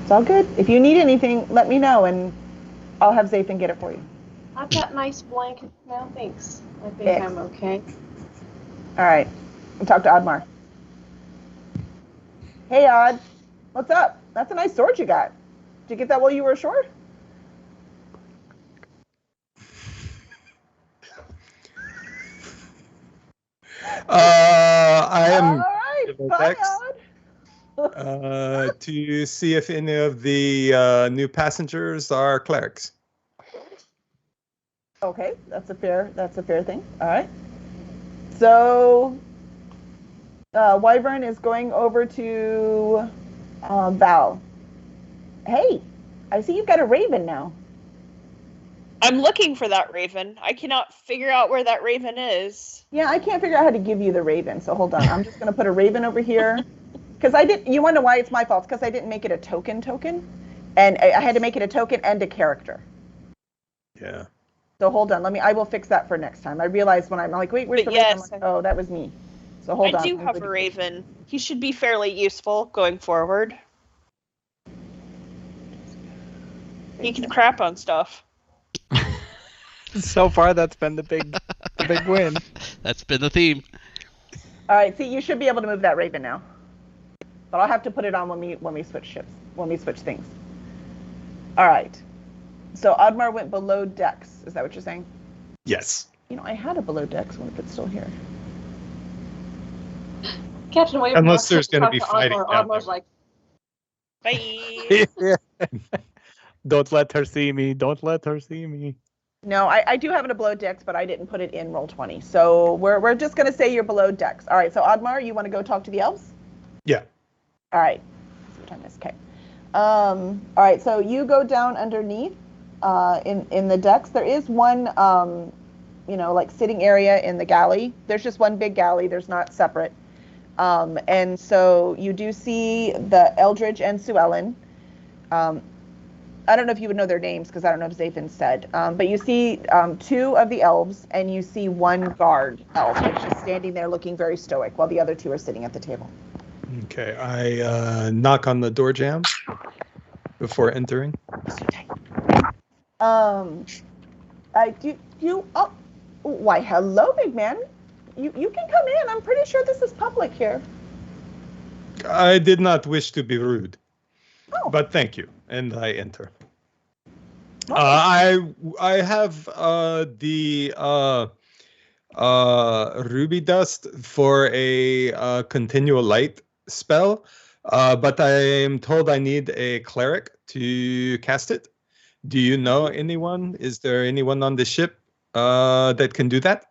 it's all good. If you need anything, let me know, and I'll have Zayfen get it for you. I've got nice blankets now, thanks. I think Yes. I'm okay. All right. We'll talk to Admar. Hey, Odd. What's up? That's a nice sword you got. Did you get that while you were ashore? I am All right. Bye, Odd. to see if any of the new passengers are clerics. Okay, that's a fair thing. All right. So, Wyvern is going over to Val. Hey, I see you've got a raven now. I'm looking for that raven. I cannot figure out where that raven is. Yeah, I can't figure out how to give you the raven. So hold on, I'm just gonna put a raven over here because I didn't. You wonder why it's my fault? Because I didn't make it a token, and I had to make it a token and a character. Yeah. So hold on, I will fix that for next time. I realized when I'm like, wait, where's the raven? I'm like, oh, that was me. So hold on. I do have a raven. He should be fairly useful going forward. He can crap on stuff. So far, that's been the big win. That's been the theme. All right, see, you should be able to move that raven now, but I'll have to put it on when we switch ships, when we switch things. All right. So Oddmar went below decks. Is that what you're saying? Yes. You know, I had a below decks one if it's still here. Captain Wave. Unless there's going to be fighting. Oddmar's like, Bye. Don't let her see me. Don't let her see me. No, I do have it a below decks, but I didn't put it in Roll20. So we're just going to say you're below decks. All right, so Oddmar, you want to go talk to the elves? Yeah. All right. What is okay. All right, so you go down underneath in the decks. There is one, like sitting area in the galley. There's just one big galley. There's not separate. And so you do see the Eldridge and Sue Ellen. I don't know if you would know their names because I don't know if Zafin said, but you see two of the elves and you see one guard elf that's just standing there looking very stoic while the other two are sitting at the table. Okay, I knock on the door jamb before entering. Why, hello, big man. You can come in. I'm pretty sure this is public here. I did not wish to be rude, but thank you, and I enter. Okay. I have the ruby dust for a continual light spell, but I am told I need a cleric to cast it. Do you know anyone? Is there anyone on the ship that can do that?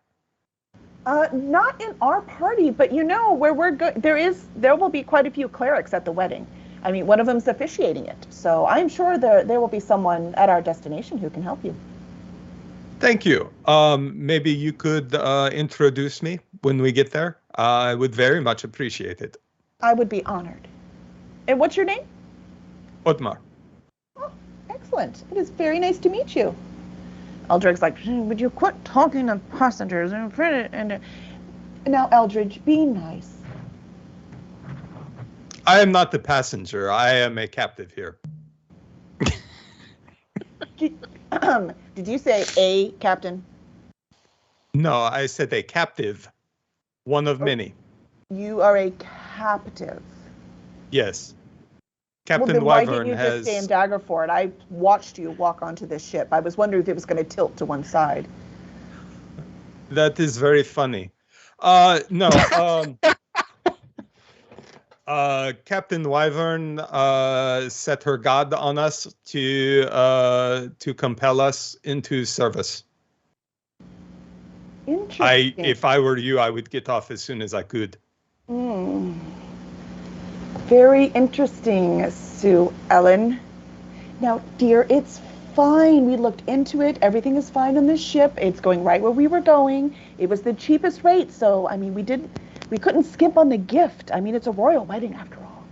Not in our party, but where we're good, there will be quite a few clerics at the wedding. I mean, one of them's officiating it, so I'm sure there will be someone at our destination who can help you. Thank you. Maybe you could introduce me when we get there. I would very much appreciate it. I would be honored. And what's your name? Oddmar. Oh, excellent. It is very nice to meet you. Eldridge's like, would you quit talking to passengers? And now, Eldridge, be nice. I am not the passenger. I am a captive here. Did you say a captain? No, I said a captive. One of many. You are a captive. Yes. Captain then Wyvern why didn't you has... just stay in Daggerford? I watched you walk onto this ship. I was wondering if it was going to tilt to one side. That is very funny. No. Captain Wyvern set her god on us to compel us into service. Interesting. If I were you, I would get off as soon as I could. Very interesting, Sue Ellen. Now, dear, it's fine. We looked into it. Everything is fine on this ship. It's going right where we were going. It was the cheapest rate, so I mean, we couldn't skimp on the gift. I mean, it's a royal wedding after all.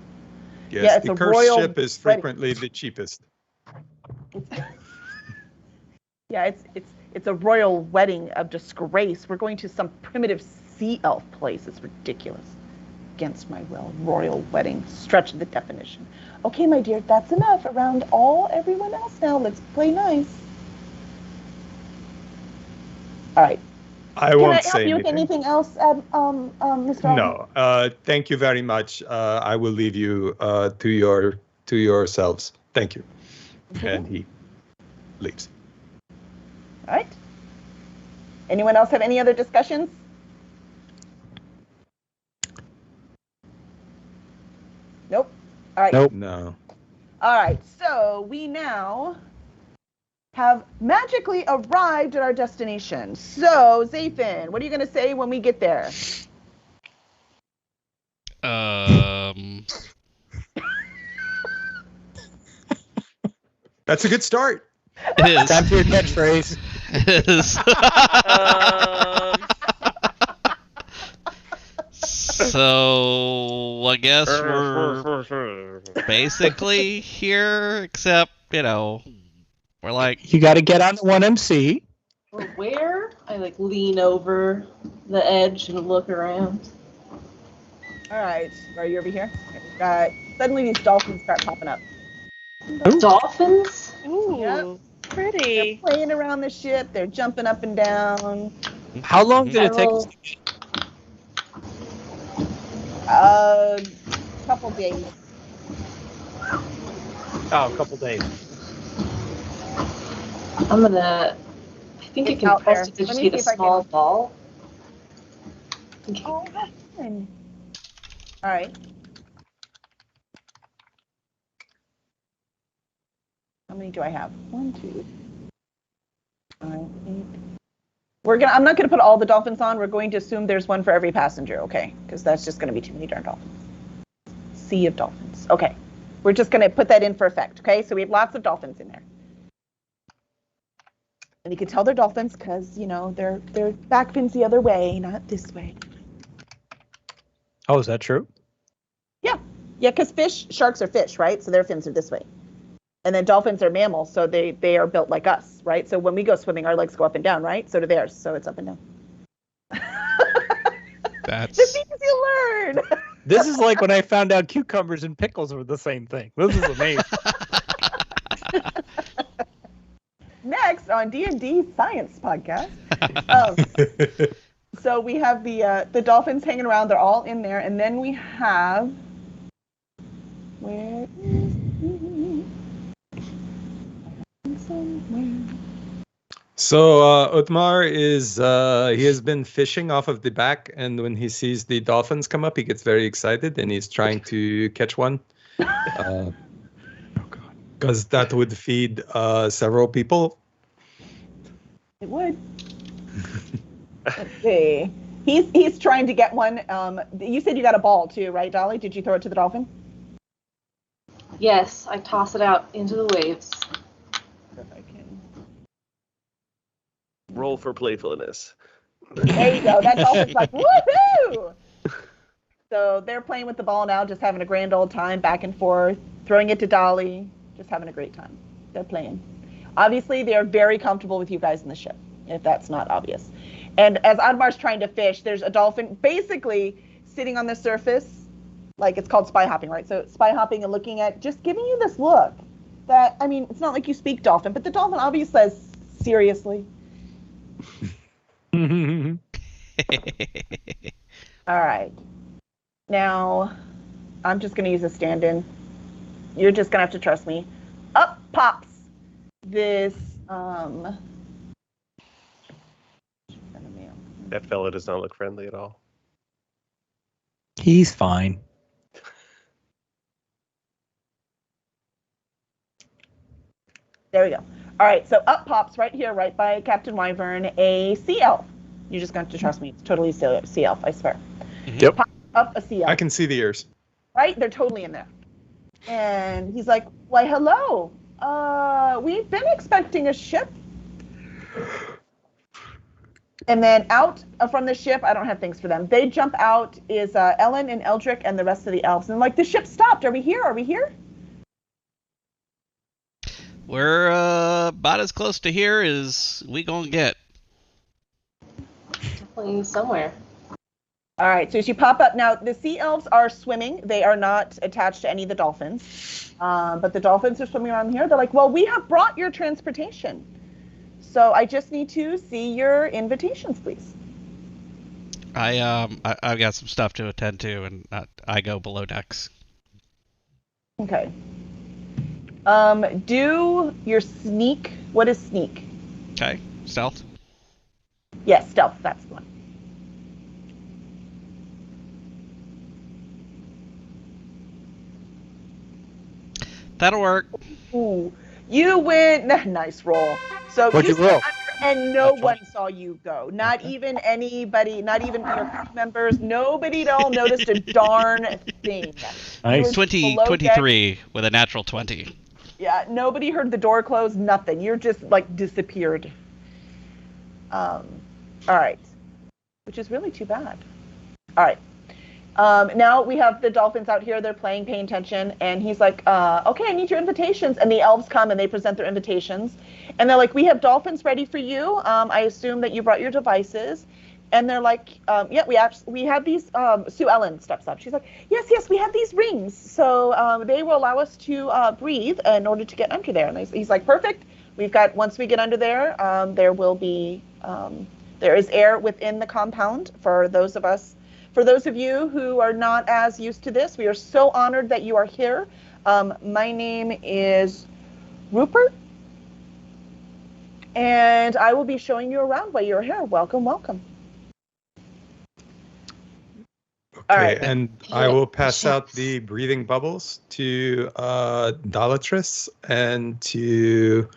Yes, yeah, it's the a cursed royal ship is frequently the cheapest. Yeah, it's a royal wedding of disgrace. We're going to some primitive sea elf place. It's ridiculous. Against my will, royal wedding. Stretch the definition. Okay, my dear, that's enough around everyone else now. Let's play nice. All right. I Can I won't help say you with anything. anything else, Mr. Alden? No. Thank you very much. I will leave you to yourselves. Thank you. And he leaves. All right. Anyone else have any other discussions? Nope. All right. Nope. No. All right. So we now have magically arrived at our destination. So, Zathan, what are you going to say when we get there? That's a good start. It is. Time for your catchphrase. It is. So I guess we're basically here, except we're like, You got to get on the 1MC. Or where? I like lean over the edge and look around. All right. Are you over here? Suddenly these dolphins start popping up. Ooh. Dolphins? Ooh, Yep. They're pretty. playing around the ship. They're jumping up and down. How long did it I take will- us to get? A couple days. Oh, a couple days. I'm gonna. I think It's you out can press there. it to Let just me get a see if I small can- ball. Oh, that's fun. All right. How many do I have? 1, 2, 5, 8. I'm not gonna put all the dolphins on. We're going to assume there's one for every passenger, okay? Because that's just gonna be too many darn dolphins. Sea of dolphins. Okay. We're just gonna put that in for effect, okay? So we have lots of dolphins in there. And you can tell they're dolphins because, their back fins the other way, not this way. Oh, is that true? Yeah, because sharks are fish, right? So their fins are this way. And then dolphins are mammals, so they are built like us, right? So when we go swimming, our legs go up and down, right? So do theirs, so it's up and down. The that's things you learn. This is like when I found out cucumbers and pickles were the same thing. This is amazing. Next on D&D Science Podcast. So we have the dolphins hanging around. They're all in there. And then we have... Where is he? Somewhere. So Otmar he has been fishing off of the back, and when he sees the dolphins come up, he gets very excited, and he's trying to catch one. Because that would feed several people. It would. Let's see. He's trying to get one. You said you got a ball too, right, Dolly? Did you throw it to the dolphin? Yes, I toss it out into the waves. If I can. Roll for playfulness. There you go. That dolphin's like, woohoo! So they're playing with the ball now, just having a grand old time, back and forth, throwing it to Dolly, just having a great time. They're playing. Obviously, they are very comfortable with you guys in the ship, if that's not obvious. And as Admar's trying to fish, there's a dolphin basically sitting on the surface, like it's called spy hopping, right? So spy hopping and looking at, just giving you this look that, I mean, it's not like you speak dolphin, but the dolphin obviously says, seriously. All right. Now, I'm just going to use a stand-in. You're just going to have to trust me. Up pops this, That fella does not look friendly at all. He's fine. there we go. All right, so up pops right here, right by Captain Wyvern, a sea elf. You're just going to have to trust me. It's totally a sea elf, I swear. Yep. Pop up a sea elf. I can see the ears. Right? They're totally in there. And he's like, why, hello. We've been expecting a ship. And then out from the ship, I don't have things for them. They jump out is Ellen and Eldrick and the rest of the elves. And I'm like, the ship stopped. Are we here? Are we here? we're about as close to here as we gonna get. Definitely somewhere. All right, so as you pop up, now the sea elves are swimming. They are not attached to any of the dolphins. But the dolphins are swimming around here. They're like, well, we have brought your transportation. So I just need to see your invitations, please. I've got some stuff to attend to, and I go below decks. Okay. Do your sneak. What is sneak? Okay, stealth. Yes, stealth. That's the one. That'll work. Ooh, you win. Nice roll. So What'd you stayed roll? under and no That's one right. saw you go. Not Okay. even anybody. Not even your crew members. Nobody at all noticed a darn thing. Nice. You were 23 with a natural 20. Yeah, nobody heard the door close. Nothing. You're just like disappeared. All right, which is really too bad. All right. Now we have the dolphins out here. They're paying attention. And he's like, okay, I need your invitations. And the elves come and they present their invitations. And they're like, we have dolphins ready for you. I assume that you brought your devices. And they're like, yeah, we have these. Sue Ellen steps up. She's like, yes, we have these rings. So they will allow us to breathe in order to get under there. And he's like, perfect. We've got, once we get under there, there will be, there is air within the compound for those of us. For those of you who are not as used to this, we are so honored that you are here. My name is Rupert, and I will be showing you around while you're here. Welcome, welcome. Okay, All right. and I will pass out the breathing bubbles to Dalatris and to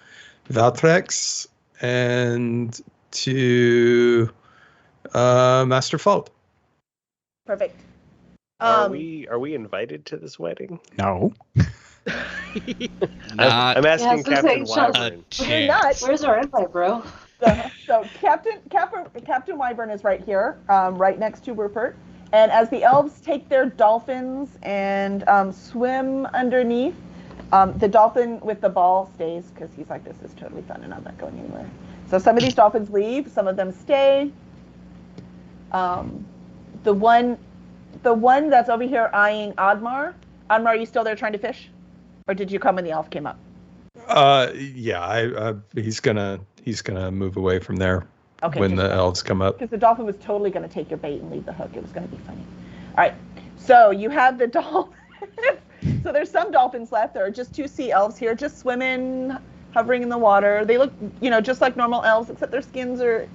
Valtrex and to Master Fault. Perfect. Are we invited to this wedding? No. Not I'm asking Yeah, I was gonna Captain say, Sean- Wyvern. You're not. Where's our invite, bro? So Captain Wyvern is right here, right next to Rupert. And as the elves take their dolphins and swim underneath, the dolphin with the ball stays because he's like, this is totally fun and I'm not going anywhere. So some of these dolphins leave, some of them stay. The one that's over here eyeing Admar. Admar, are you still there trying to fish? Or did you come when the elf came up? Yeah, he's gonna move away from there Okay. when the elves come up. Because the dolphin was totally going to take your bait and leave the hook. It was going to be funny. All right. So you have the dolphins. So there's some dolphins left. There are just 2 sea elves here, just swimming, hovering in the water. They look, just like normal elves, except their skins are.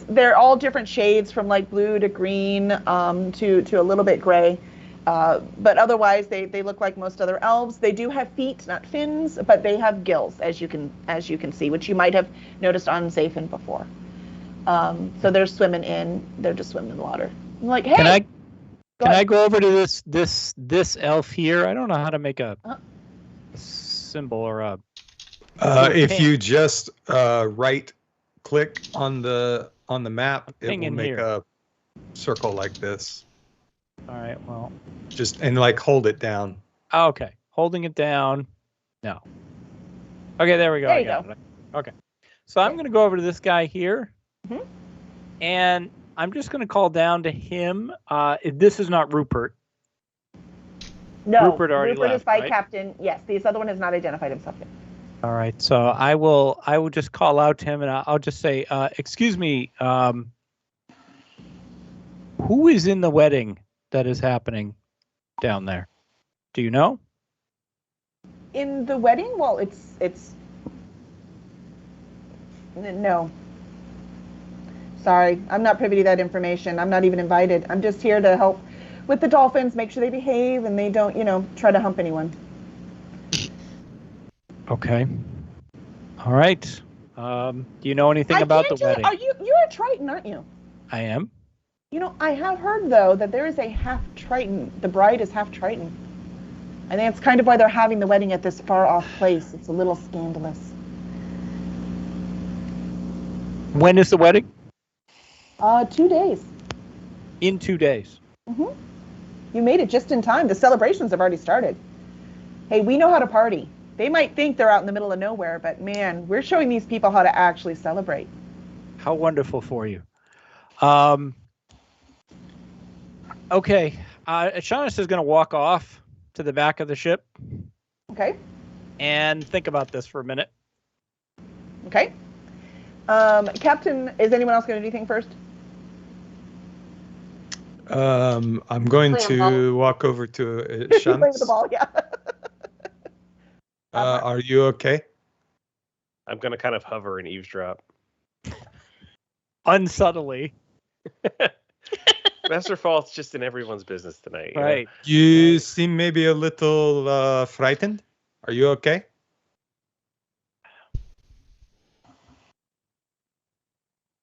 They're all different shades, from like blue to green to a little bit gray. But otherwise, they look like most other elves. They do have feet, not fins, but they have gills, as you can see, which you might have noticed on Zafin before. So they're swimming in. They're just swimming in the water. I'm like, hey. Can I go over to this elf here? I don't know how to make a symbol or a. If you just right click on the map, it Hang will in make here. a circle like this. All right. Well. Just and like hold it down. Okay. Holding it down. No. Okay. There we go. There I you got go. it. Okay. So I'm going to go over to this guy here, Mhm. and I'm just going to call down to him. This is not Rupert. No, Rupert already is left, by right? Captain. Yes, this other one has not identified himself yet. All right. So I will just call out to him, and I'll just say, "Excuse me. Who is in the wedding that is happening down there? Do you know?" In the wedding? Well, it's no. Sorry, I'm not privy to that information. I'm not even invited. I'm just here to help with the dolphins, make sure they behave and they don't, try to hump anyone. Okay. All right. Do you know anything about the wedding? You're a Triton, aren't you? I am. I have heard though that there is a half Triton. The bride is half Triton. I think it's kind of why they're having the wedding at this far off place. It's a little scandalous. When is the wedding? 2 days. In 2 days. Mm-hmm. You made it just in time. The celebrations have already started. Hey, we know how to party. They might think they're out in the middle of nowhere, but man, we're showing these people how to actually celebrate. How wonderful for you. Okay. Shaughnessy is going to walk off to the back of the ship Okay. and think about this for a minute. Okay. Captain, is anyone else going to do anything first? I'm going Play a to walk over to You're playing with the Shanks. ball, yeah. Are you okay? I'm gonna kind of hover and eavesdrop. Unsubtly. Master Fault's just in everyone's business tonight. you know? Right. You seem maybe a little frightened. Are you okay?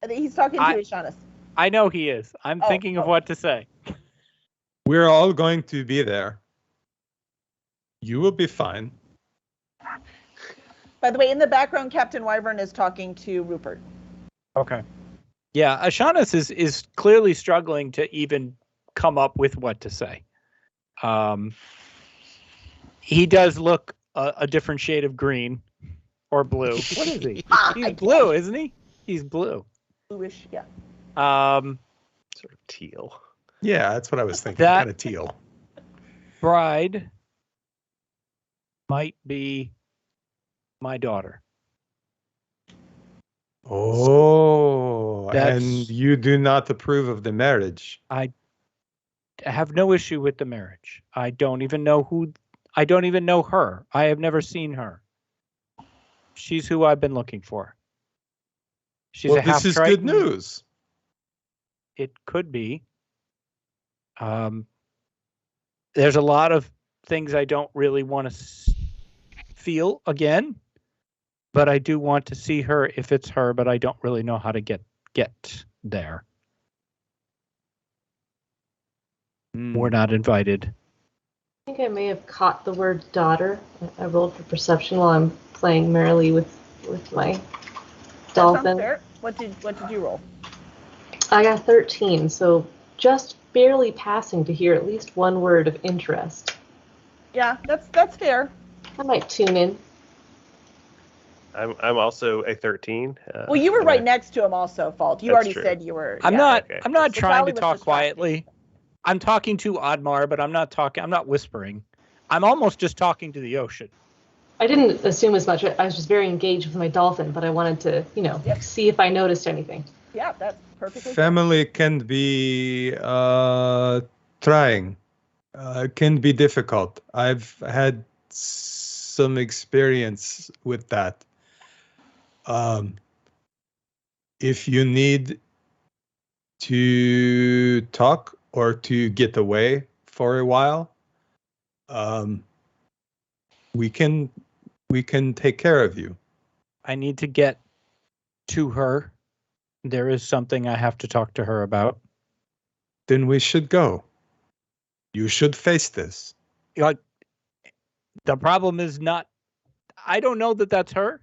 I think he's talking to Ishanis. I know he is. I'm thinking of what to say. We're all going to be there. You will be fine. By the way, in the background, Captain Wyvern is talking to Rupert. Okay. Yeah, Ashanis is clearly struggling to even come up with what to say. He does look a different shade of green or blue. What is he? He's blue, isn't he? He's blue. Bluish, yeah. Sort of teal. Yeah, that's what I was thinking. That- Kind of teal. Bride might be my daughter. Oh, That's- and you do not approve of the marriage. I have no issue with the marriage. I don't even know her. I have never seen her. She's who I've been looking for. She's Well, a half this is Triton. good news. It could be. There's a lot of things I don't really want to feel again, but I do want to see her if it's her, but I don't really know how to get there. We're not invited. I think I may have caught the word daughter. I rolled for perception while I'm playing merrily with my That sounds dolphin. fair. What did you roll? I got 13, so just barely passing to hear at least one word of interest. Yeah, that's fair. I might tune in. I'm also a 13. Well, you were and right I- next to him also, Fault. You That's already true. said you were. I'm yeah. not okay. I'm not So trying Charlie to was talk distracted. quietly. I'm talking to Oddmar, but I'm not whispering. I'm almost just talking to the ocean. I didn't assume as much. I was just very engaged with my dolphin, but I wanted to, Yep. see if I noticed anything. Yeah, that's perfectly fair. Family can be trying, can be difficult. I've had some experience with that. If you need to talk or to get away for a while, we can take care of you. I need to get to her. There is something I have to talk to her about. Then we should go. You should face this. Like, the problem is not. I don't know that that's her.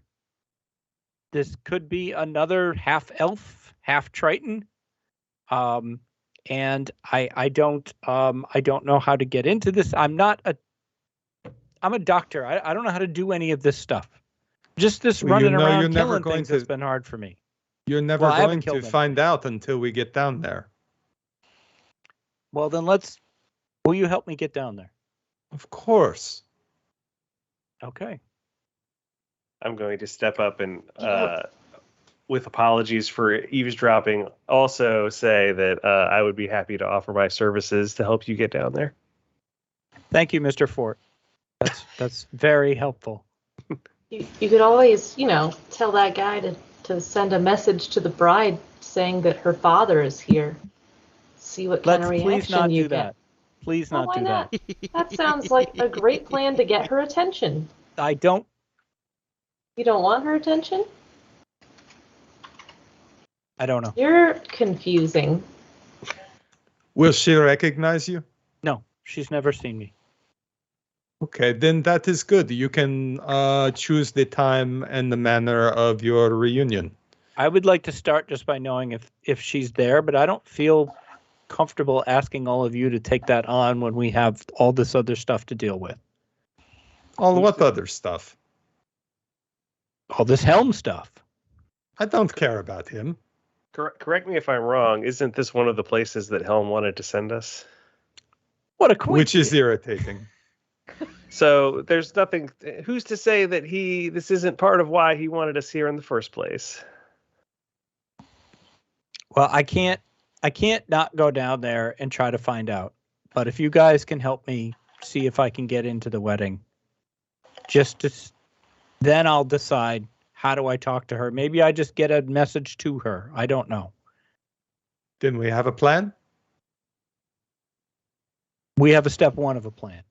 This could be another half elf, half Triton. And I don't know how to get into this. I'm a doctor. I don't know how to do any of this stuff. Just this Well, running you know around you're never killing going things to- has been hard for me. You're never Well, I haven't going to killed them. find out until we get down there. Well, then will you help me get down there? Of course. Okay. I'm going to step up and, with apologies for eavesdropping, also say that I would be happy to offer my services to help you get down there. Thank you, Mr. Fort. That's very helpful. You could always, tell that guy to send a message to the bride saying that her father is here. See what kind Let's of reaction please not you do get. that. Please Well, not why do not? that. That sounds like a great plan to get her attention. I don't. You don't want her attention? I don't know. You're confusing. Will she recognize you? No, she's never seen me. Okay, then that is good. You can choose the time and the manner of your reunion. I would like to start just by knowing if she's there, but I don't feel comfortable asking all of you to take that on when we have all this other stuff to deal with. All what other stuff? All this Helm stuff. I don't care about him. Correct me if I'm wrong. Isn't this one of the places that Helm wanted to send us? What a coincidence. Which is irritating. So there's nothing. Who's to say that this isn't part of why he wanted us here in the first place? Well, I can't I can't not go down there and try to find out. But if you guys can help me see if I can get into the wedding, then I'll decide how do I talk to her. Maybe I just get a message to her. I don't know. Didn't we have a plan? We have a step 1 of a plan.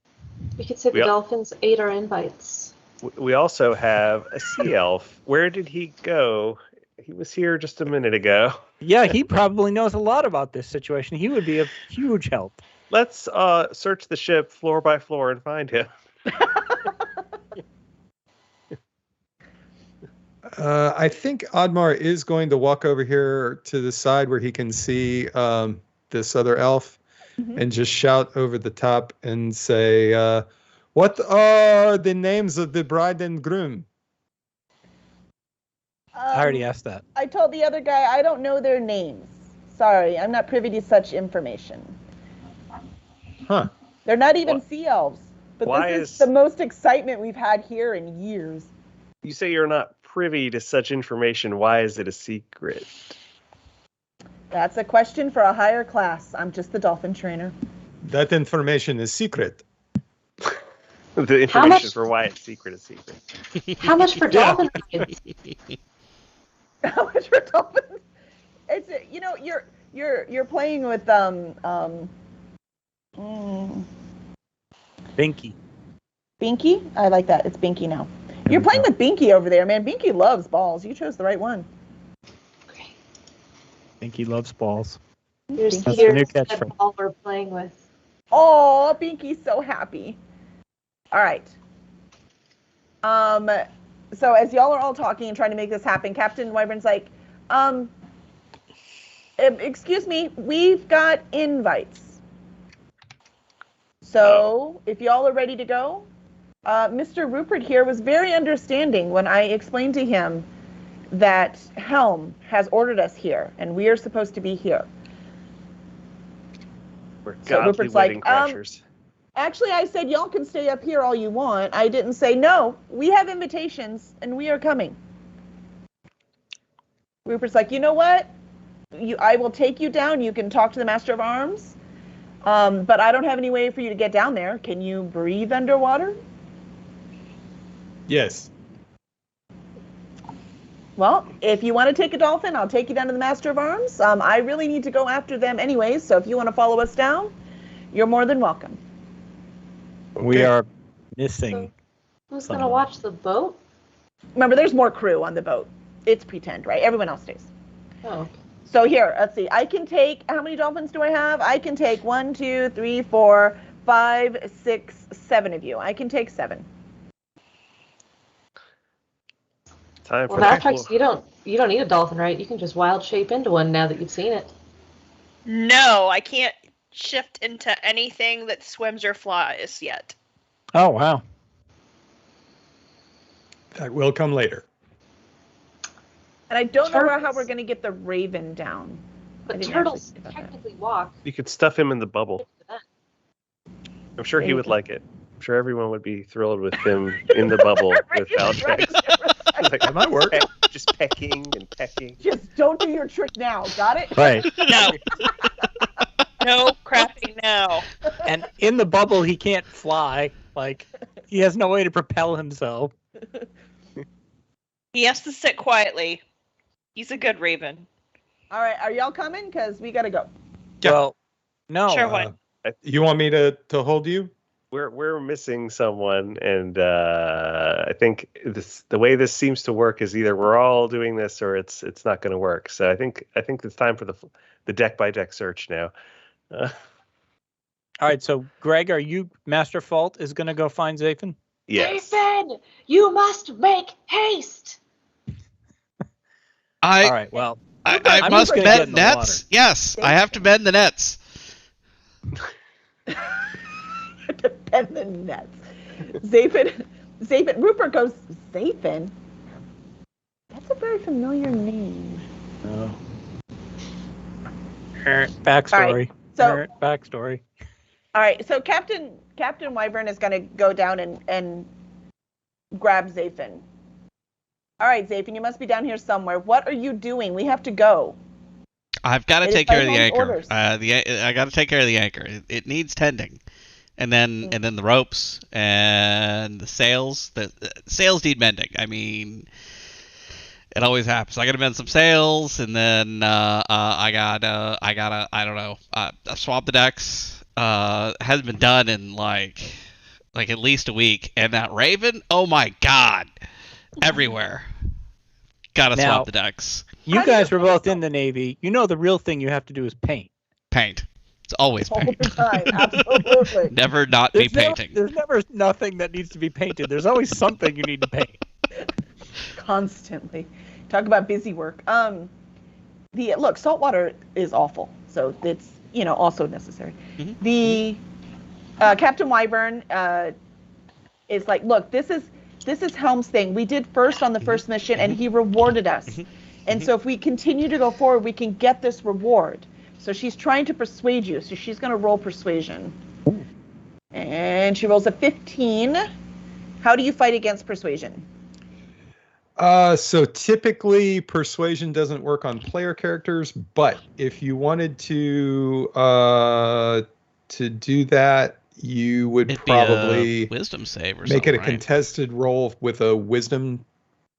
We could say the dolphins ate our invites. We also have a sea elf. Where did he go? He was here just a minute ago. Yeah, he probably knows a lot about this situation. He would be a huge help. Let's search the ship floor by floor and find him. I think Oddmar is going to walk over here to the side where he can see this other elf and just shout over the top and say, what are the names of the bride and groom? I already asked that. I told the other guy I don't know their names. Sorry, I'm not privy to such information. Huh. They're not even sea elves. But Why this is the most excitement we've had here in years. You say you're not privy to such information. Why is it a secret? That's a question for a higher class. I'm just the dolphin trainer. That information is secret. The information for why it's secret is secret. How much for dolphin rides? How much for dolphins? It's you're playing with Binky. Binky? I like that. It's Binky now. You're playing with Binky over there, man. Binky loves balls. You chose the right one. Binky loves balls. Here's That's the new the catchphrase. ball we're playing with. Oh, Binky's so happy. All right. So as y'all are all talking and trying to make this happen, Captain Wyvern's like, excuse me, we've got invites. So if y'all are ready to go, Mr. Rupert here was very understanding when I explained to him that Helm has ordered us here and we are supposed to be here. We're So godly Rupert's wedding like, crashers. Actually, I said y'all can stay up here all you want. I didn't say no. We have invitations and we are coming. Rupert's like, you know what? I will take you down. You can talk to the Master of Arms. But I don't have any way for you to get down there. Can you breathe underwater? Yes. Well, if you want to take a dolphin, I'll take you down to the Master of Arms. I really need to go after them anyways, so if you want to follow us down, you're more than welcome. We are missing. Who's going to watch the boat? Remember, there's more crew on the boat. It's pretend, right? Everyone else stays. Oh. So here, let's see. I can take, how many dolphins do I have? I can take 1, 2, 3, 4, 5, 6, 7 of you. I can take 7. Time for Well, the Matrix, you don't need a dolphin, right? You can just wild shape into one now that you've seen it. No, I can't shift into anything that swims or flies yet. Oh, wow. That will come later. And I don't know how we're going to get the raven down. I But didn't turtles actually think about that. technically walk. You could stuff him in the bubble. I'm sure he would like it. I'm sure everyone would be thrilled with him in the bubble with Valtrex. Like, That might work. just pecking and pecking. Just don't do your trick now. Got it? Right. No. No crapping now. And in the bubble, he can't fly. Like, he has no way to propel himself. He has to sit quietly. He's a good raven. All right. Are y'all coming? Because we got to go. Yeah. Well, no. Sure, what? You want me to hold you? We're missing someone, and I think the way this seems to work is either we're all doing this or it's not going to work. So I think it's time for the deck by deck search now. All right, so Greg, are you Master Fault is going to go find Zafin? Yes. David, you must make haste. I All right, well, I I'm must just gonna get bend in the nets. Yes, I have to bend the nets. To bend the nets. Zafin. Rupert goes, Zafin? That's a very familiar name. Backstory. So, Backstory. all right. So Captain Wyvern is going to go down and grab Zafin. All right, Zafin, you must be down here somewhere. What are you doing? We have to go. I've got to It take is by care of the Helm's anchor. orders. I got to take care of the anchor. It needs tending, and then the ropes and the sails. The sails need mending. I mean, it always happens. I got to mend some sails, and then I gotta I don't know, swap the decks. Hasn't been done in like at least a week. And that Raven, oh my god, everywhere. Gotta Now- swap the decks. You How do guys you were both feel? in the Navy. You know the real thing you have to do is paint. Paint. It's always All paint. the time, absolutely. Never not be painting. There's never nothing that needs to be painted. There's always something you need to paint. Constantly. Talk about busy work. Look, salt water is awful, so it's also necessary. Mhm. The Captain Wyvern is like, look, this is Helm's thing. We did first on the first mission, and he rewarded us. And so if we continue to go forward, we can get this reward. So she's trying to persuade you. So she's going to roll persuasion. And she rolls a 15. How do you fight against persuasion? So typically persuasion doesn't work on player characters, but if you wanted to do that, you would It'd probably be a wisdom save or make something, it a right? contested roll with a wisdom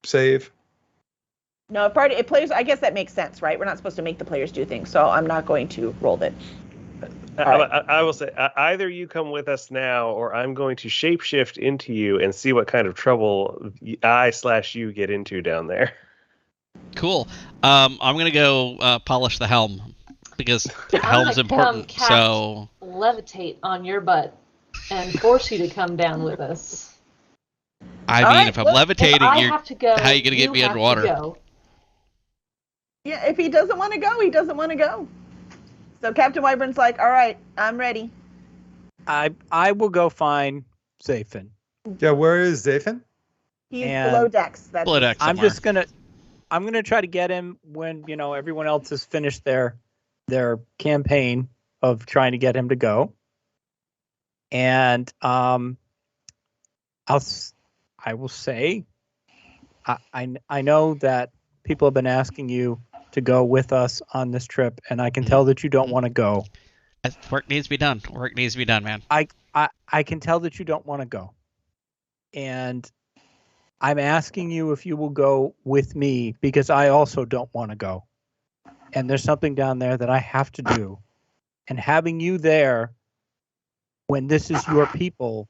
save. No, it players. I guess that makes sense, right? We're not supposed to make the players do things, so I'm not going to roll that. I will say either you come with us now, or I'm going to shapeshift into you and see what kind of trouble you get into down there. Cool. I'm gonna go polish the helm because the helm's I'm gonna important. come cast So levitate on your butt and force you to come down with us. I All mean, right, if I'm look, levitating, If I you're have to go, how you gonna get me have to underwater? go. Yeah, if he doesn't want to go, he doesn't want to go. So Captain Wyvern's like, all right, I'm ready. I will go find Zafin. Yeah, where is Zathan? He's And- below decks. That's Below decks. I'm somewhere. I'm gonna try to get him when everyone else has finished their campaign of trying to get him to go. And I will say I know that people have been asking you to go with us on this trip, and I can tell that you don't want to go. Work needs to be done. Work needs to be done, man. I can tell that you don't want to go. And I'm asking you if you will go with me because I also don't want to go. And there's something down there that I have to do. And having you there when this is your people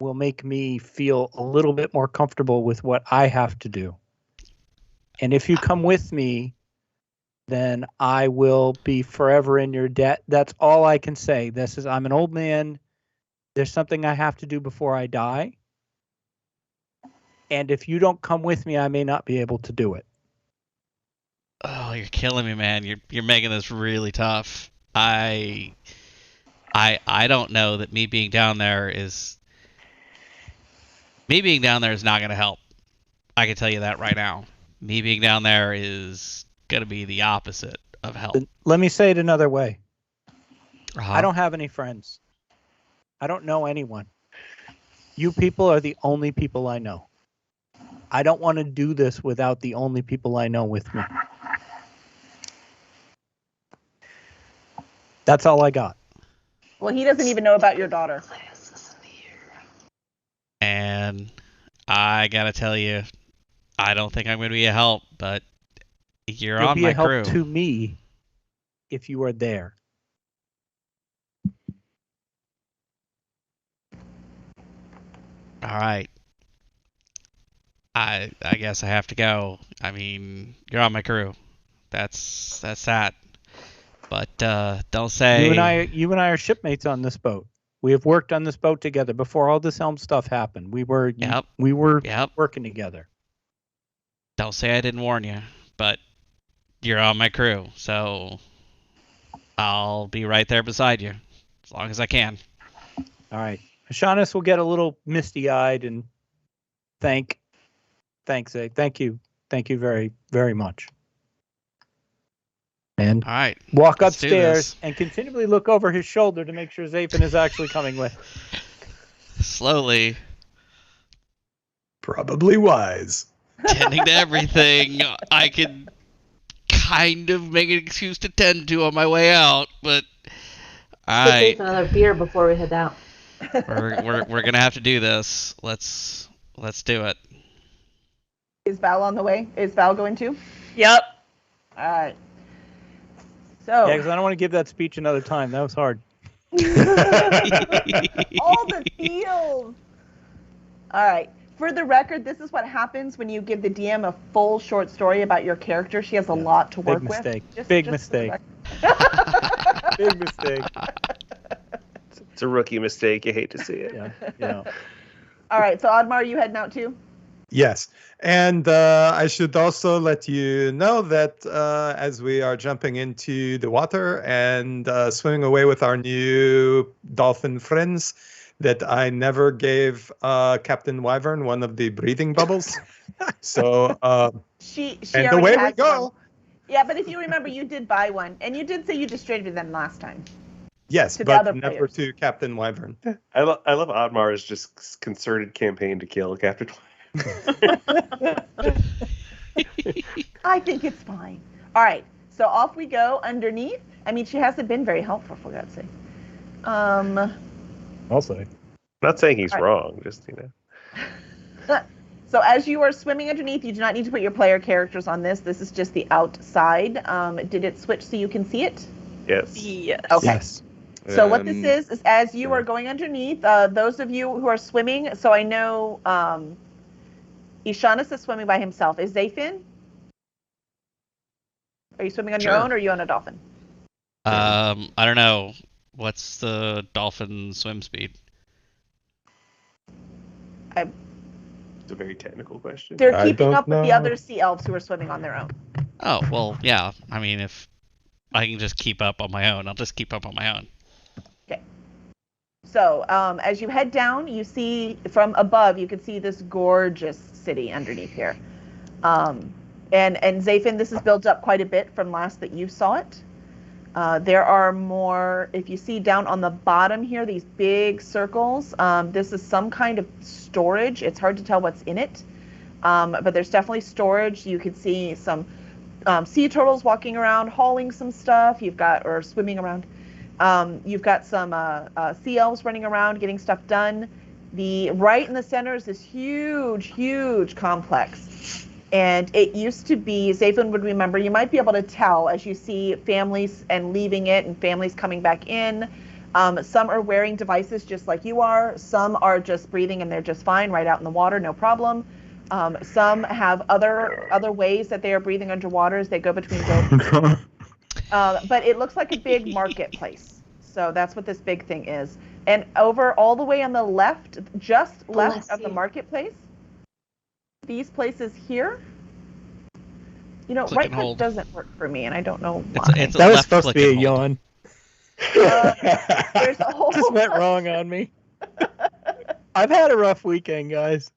will make me feel a little bit more comfortable with what I have to do. And if you come with me, then I will be forever in your debt. That's all I can say. I'm an old man. There's something I have to do before I die. And if you don't come with me, I may not be able to do it. Oh, you're killing me, man. You're making this really tough. I don't know that me being down there is not going to help. I can tell you that right now. Me being down there is going to be the opposite of help. Let me say it another way. Uh-huh. I don't have any friends. I don't know anyone. You people are the only people I know. I don't want to do this without the only people I know with me. That's all I got. Well, he doesn't even know about your daughter. And I got to tell you, I don't think I'm going to be a help, but you're You'll on be my a help crew. to me if you are there. All right. I guess I have to go. I mean, you're on my crew. That's that. But don't say You and I are shipmates on this boat. We have worked on this boat together before all this Helm stuff happened. We were Yep. Yep. working together. Don't say I didn't warn you, but you're on my crew, so I'll be right there beside you as long as I can. All right. Hashanis will get a little misty-eyed and thanks, Zay. Thank you very, very much. And All right. walk let's do upstairs this. and continually look over his shoulder to make sure Zafin is actually coming with. Slowly, Probably wise. tending to everything I can kind of make an excuse to tend to on my way out, but Let's save another beer before we head out. we're gonna have to do this. Let's do it. Is Val on the way? Is Val going too? Yep. All right. So. Yeah, because I don't want to give that speech another time. That was hard. All the feels. All right. For the record, this is what happens when you give the DM a full short story about your character. She has a lot to work Big mistake. with. Big mistake. Big mistake. It's a rookie mistake. You hate to see it. Yeah. All right. So, Oddmar, you heading out too? Yes, and I should also let you know that as we are jumping into the water and swimming away with our new dolphin friends, that I never gave Captain Wyvern one of the breathing bubbles. So, she and already away we has go. one. Yeah, but if you remember, you did buy one, and you did say you distributed them last time. Yes, To the other but never players. to Captain Wyvern. I love Oddmar's just concerted campaign to kill Captain. I think it's fine. All right, so off we go underneath. I mean, she hasn't been very helpful, for God's sake. Also. Not saying he's All right. wrong, just So as you are swimming underneath, you do not need to put your player characters on this. This is just the outside. Did it switch so you can see it? Yes. Yes. Okay. Yes. So what this is as you yeah. are going underneath, those of you who are swimming, so I know Ishanis is swimming by himself. Is Zafin? Are you swimming on your Sure. own or are you on a dolphin? I don't know. What's the dolphin swim speed? It's a very technical question. They're I keeping don't up with the know. other sea elves who are swimming on their own. Oh, well, yeah. I mean, if I can just keep up on my own, I'll just keep up on my own. So as you head down, you see from above, you can see this gorgeous city underneath here. And Zafin, this is built up quite a bit from last that you saw it. There are more, if you see down on the bottom here, these big circles, this is some kind of storage. It's hard to tell what's in it, but there's definitely storage. You can see some sea turtles walking around, hauling some stuff. Or swimming around. You've got some sea elves running around, getting stuff done. Right in the center is this huge complex. And it used to be, Zafin would remember, you might be able to tell as you see families and leaving it and families coming back in. Some are wearing devices just like you are. Some are just breathing and they're just fine right out in the water, no problem. Some have other ways that they are breathing underwater as they go between buildings. But it looks like a big marketplace. So that's what this big thing is. And over all the way on the left, just left of the marketplace, these places here, Click right and click hold. doesn't work for me, and I don't know why. It's a That was left supposed to click be a and hold. yawn. There's a whole This went wrong on me. I've had a rough weekend, guys.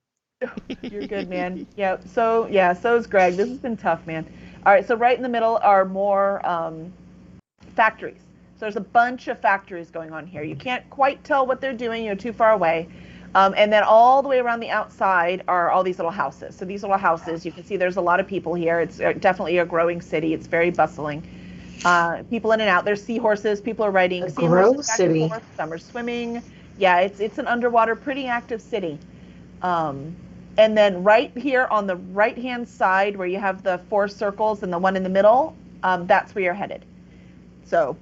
You're good, man. So is Greg. This has been tough, man. All right, so right in the middle are more factories. So there's a bunch of factories going on here. You can't quite tell what they're doing. You're too far away. And then all the way around the outside are all these little houses. So these little houses, you can see there's a lot of people here. It's definitely a growing city. It's very bustling. People in and out. There's seahorses. People are riding A seahorses gross back and city. forth. Some are swimming. Yeah, it's an underwater, pretty active city. And then right here on the right-hand side where you have the 4 circles and the one in the middle, that's where you're headed. So,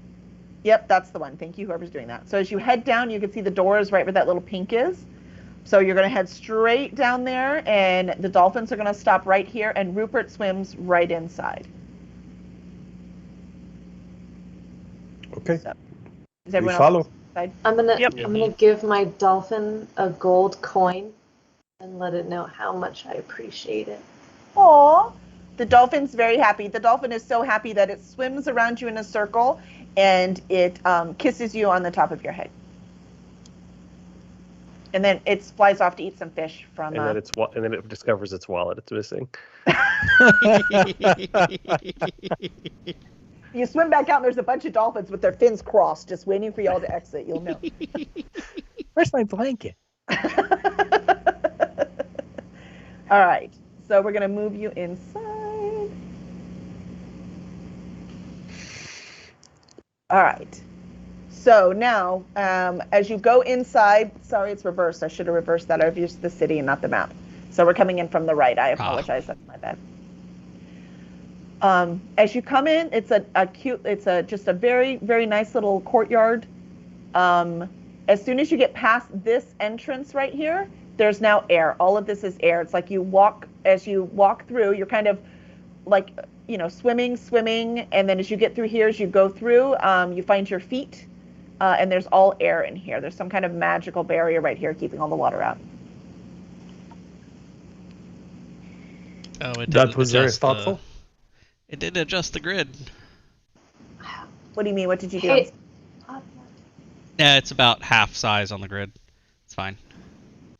yep, that's the one. Thank you, whoever's doing that. So as you head down, you can see the doors right where that little pink is. So you're going to head straight down there, and the dolphins are going to stop right here, and Rupert swims right inside. Okay, So, is we everyone follow. else inside? I'm gonna Yep. I'm gonna give my dolphin a gold coin and let it know how much I appreciate it. Aw, the dolphin's very happy. The dolphin is so happy that it swims around you in a circle, and it kisses you on the top of your head. And then it flies off to eat some fish from. And then it discovers its wallet it's missing. You swim back out, and there's a bunch of dolphins with their fins crossed, just waiting for y'all to exit. You'll know. Where's my blanket? All right, so we're gonna move you inside. All right. So now, as you go inside, sorry, it's reversed. I should have reversed that. I've used the city and not the map. So we're coming in from the right. I apologize. That's my bad. As you come in, it's just a very, very nice little courtyard. As soon as you get past this entrance right here, there's now air. All of this is air. It's like as you walk through, you're kind of like, swimming, and then as you get through here, as you go through, you find your feet, and there's all air in here. There's some kind of magical barrier right here keeping all the water out. Oh, it That was very thoughtful. It did adjust the grid. What do you mean? What did you do? Hey, Yeah, it's about half size on the grid. It's fine.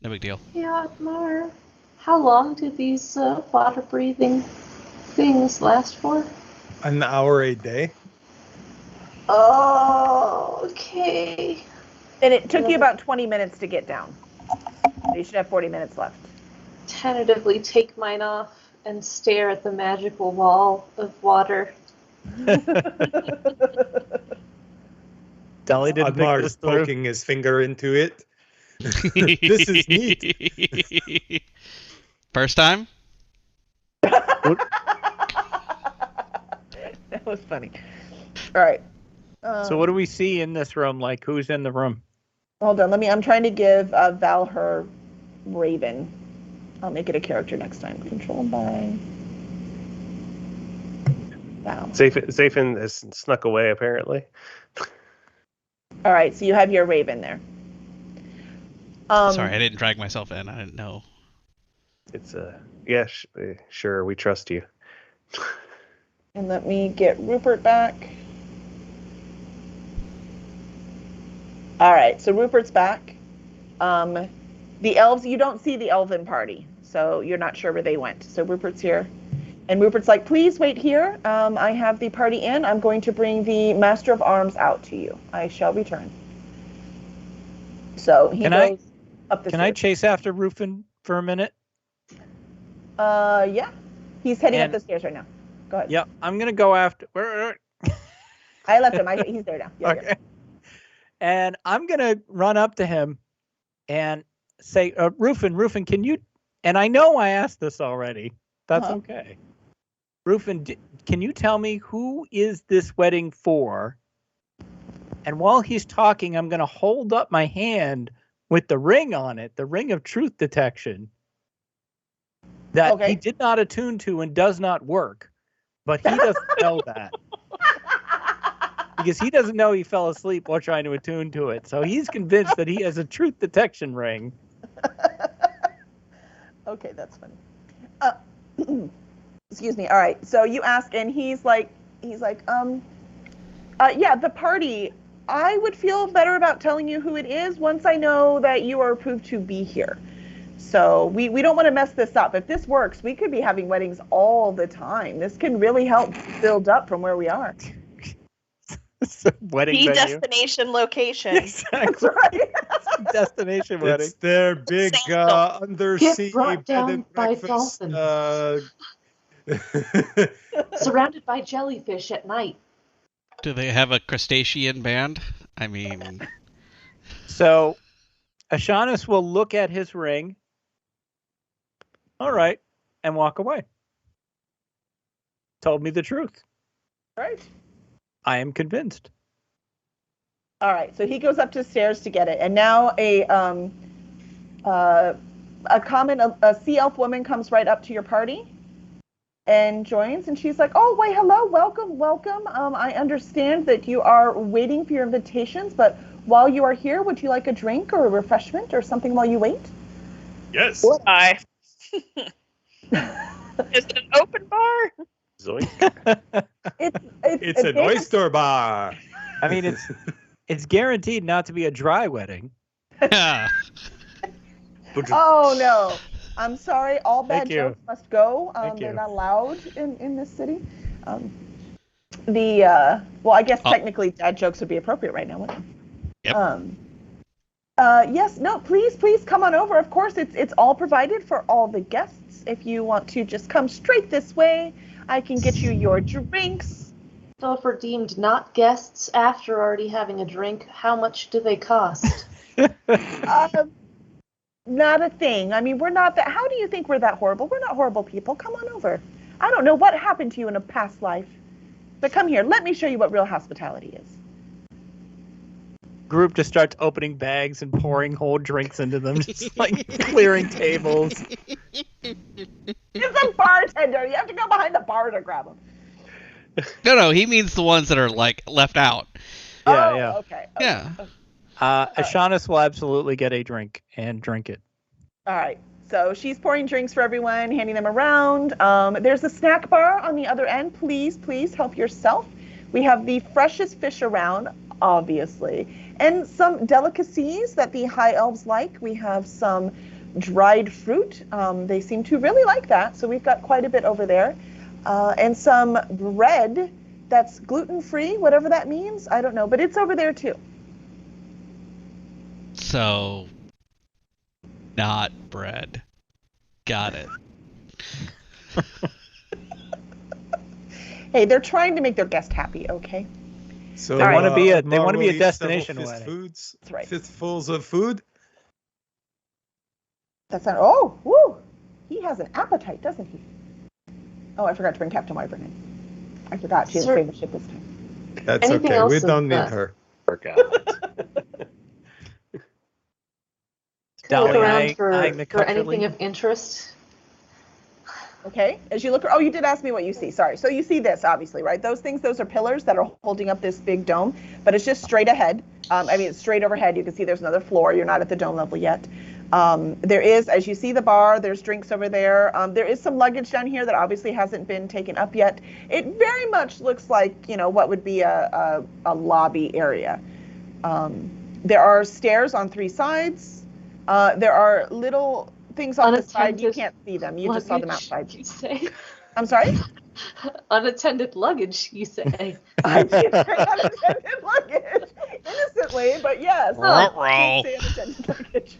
No big deal. yeah, Mar, how long do these water-breathing things last for? An hour a day. Oh, okay. And it took you about 20 minutes to get down. So you should have 40 minutes left. Tentatively take mine off and stare at the magical wall of water. Dolly didn't think Admar's this through. poking his finger into it. This is neat. First time? That was funny. All right. So what do we see in this room? Like, who's in the room? Hold on. I'm trying to give Val her Raven. I'll make it a character next time. Controlled by Val. Zafin has snuck away, apparently. All right. So you have your Raven there. Sorry, I didn't drag myself in. I didn't know. It's yeah, sure, we trust you. And let me get Rupert back. All right, so Rupert's back. The elves, you don't see the elven party, so you're not sure where they went. So Rupert's here. And Rupert's like, please wait here. I have the party in. I'm going to bring the Master of Arms out to you. I shall return. So he goes up the stairs. Can I chase after Rufin for a minute? Yeah. He's heading up the stairs right now. Go ahead. Yep, I'm gonna go after. Where? I left him. He's there now. Yeah, Okay. And I'm gonna run up to him and say, Rufin, can you? And I know I asked this already. That's okay. Rufin, can you tell me who is this wedding for? And while he's talking, I'm gonna hold up my hand with the ring on it, the ring of truth detection that he did not attune to and does not work. But he doesn't know that. Because he doesn't know he fell asleep while trying to attune to it. So he's convinced that he has a truth detection ring. Okay, that's funny. Excuse me. All right. So you ask, and he's like, yeah, the party. I would feel better about telling you who it is once I know that you are approved to be here. So we don't want to mess this up. If this works, we could be having weddings all the time. This can really help build up from where we are. Wedding The venue. destination location. Exactly. Right. Destination wedding. It's their big undersea brought bed and down by breakfast. Surrounded by jellyfish at night. Do they have a crustacean band? I mean... So Ashanis will look at his ring. All right. And walk away. Told me the truth. Right. I am convinced. All right. So he goes up to the stairs to get it, and now a sea elf woman comes right up to your party and joins, and she's like, "Oh, wait, hello, welcome. I understand that you are waiting for your invitations, but while you are here, would you like a drink or a refreshment or something while you wait?" Yes. Hi. Is it an open bar? Zoink. It's An oyster bar. I mean, it's guaranteed not to be a dry wedding. Oh no, I'm sorry. All bad Thank you. jokes must go. Thank They're you. not allowed in this city. Well, I guess technically dad jokes would be appropriate right now, wouldn't they? Yep. Yes. No. Please come on over. Of course, it's all provided for all the guests. If you want to just come straight this way, I can get you your drinks. So if we're deemed not guests after already having a drink, how much do they cost? Not a thing. I mean, we're not that. How do you think we're that horrible? We're not horrible people. Come on over. I don't know what happened to you in a past life, but come here. Let me show you what real hospitality is. Group just starts opening bags and pouring whole drinks into them, just like clearing tables. It's a bartender. You have to go behind the bar to grab them. No, he means the ones that are like left out. Yeah. Okay. Yeah. Ashanis will absolutely get a drink and drink it. All right. So she's pouring drinks for everyone, handing them around. There's a snack bar on the other end. Please help yourself. We have the freshest fish around, obviously, and some delicacies that the high elves like. We have some dried fruit. They seem to really like that, so we've got quite a bit over there. And some bread that's gluten-free, whatever that means. I don't know, but it's over there too. So, not bread. Got it. Hey, they're trying to make their guest happy, okay? So They wanna be a Mar will eat destination several wedding. Foods, That's right. fistfuls of food. That's not. Oh, woo! He has an appetite, doesn't he? Oh, I forgot to bring Captain Wyvern in. I forgot she didn't Sir- save the ship this time. That's Anything okay. else We in don't need the- her. Forgot. Dolly Look around eyeing for the anything country. of interest. Okay, as you look, oh, you did ask me what you see. Sorry. So you see this, obviously, right? Those things, those are pillars that are holding up this big dome, but it's just straight ahead. I mean, it's straight overhead. You can see there's another floor. You're not at the dome level yet. There is, as you see the bar, there's drinks over there. There is some luggage down here that obviously hasn't been taken up yet. It very much looks like, what would be a lobby area. There are stairs on 3 sides. There are little things on the side. You Unattended can't see them. You just saw them luggage, outside. You say I'm sorry? unattended luggage. You say. I did say unattended luggage. Innocently, but yes. I did say unattended luggage.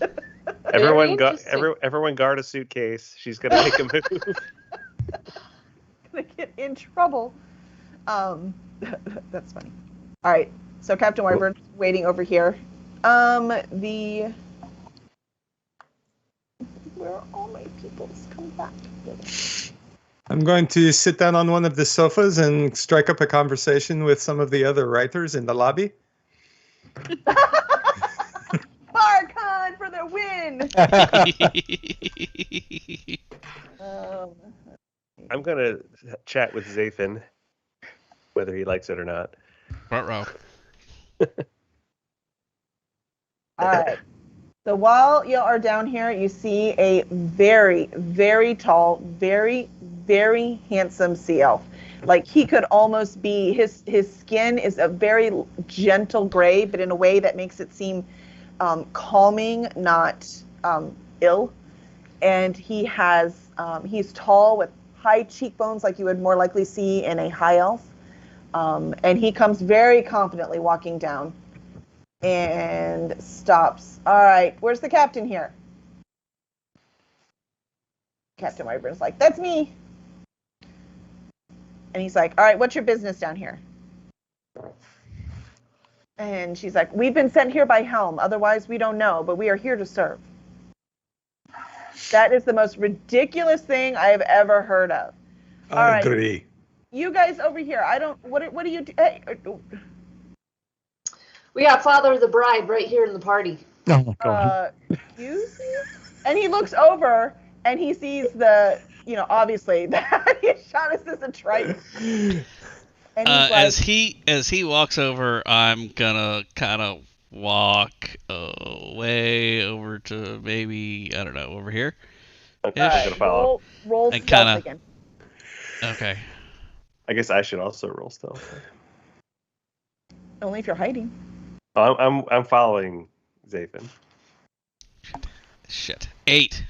Everyone guard a suitcase. She's gonna make a move. Gonna get in trouble. That's funny. All right. So Captain Wyvern's waiting over here. Where are all my peoples? Come back. I'm going to sit down on one of the sofas and strike up a conversation with some of the other writers in the lobby. Barcon for the win. I'm gonna chat with Zathan, whether he likes it or not. Front row. All right. So while you are down here, you see a very, very tall, very, very handsome sea elf. Like he could almost be, his skin is a very gentle gray, but in a way that makes it seem calming, not ill. And he's tall with high cheekbones like you would more likely see in a high elf. And he comes very confidently walking down and stops. All right, where's the captain here? Captain Wyburn's like, that's me. And he's like, all right, what's your business down here? And she's like, we've been sent here by Helm. Otherwise, we don't know, but we are here to serve. That is the most ridiculous thing I have ever heard of. All I right. agree. You guys over here, what do you do? Hey, We got Father of the Bride right here in the party. Oh my god. Excuse me? And he looks over and he sees obviously that Ashanis is a Triton. And he's as he walks over, I'm gonna kind of walk away over to maybe, I don't know, over here. Okay, Yeah. I'm gonna follow. roll And stealth kinda- again. Okay. I guess I should also roll stealth. Only if you're hiding. I'm following Zathan. Shit. 8.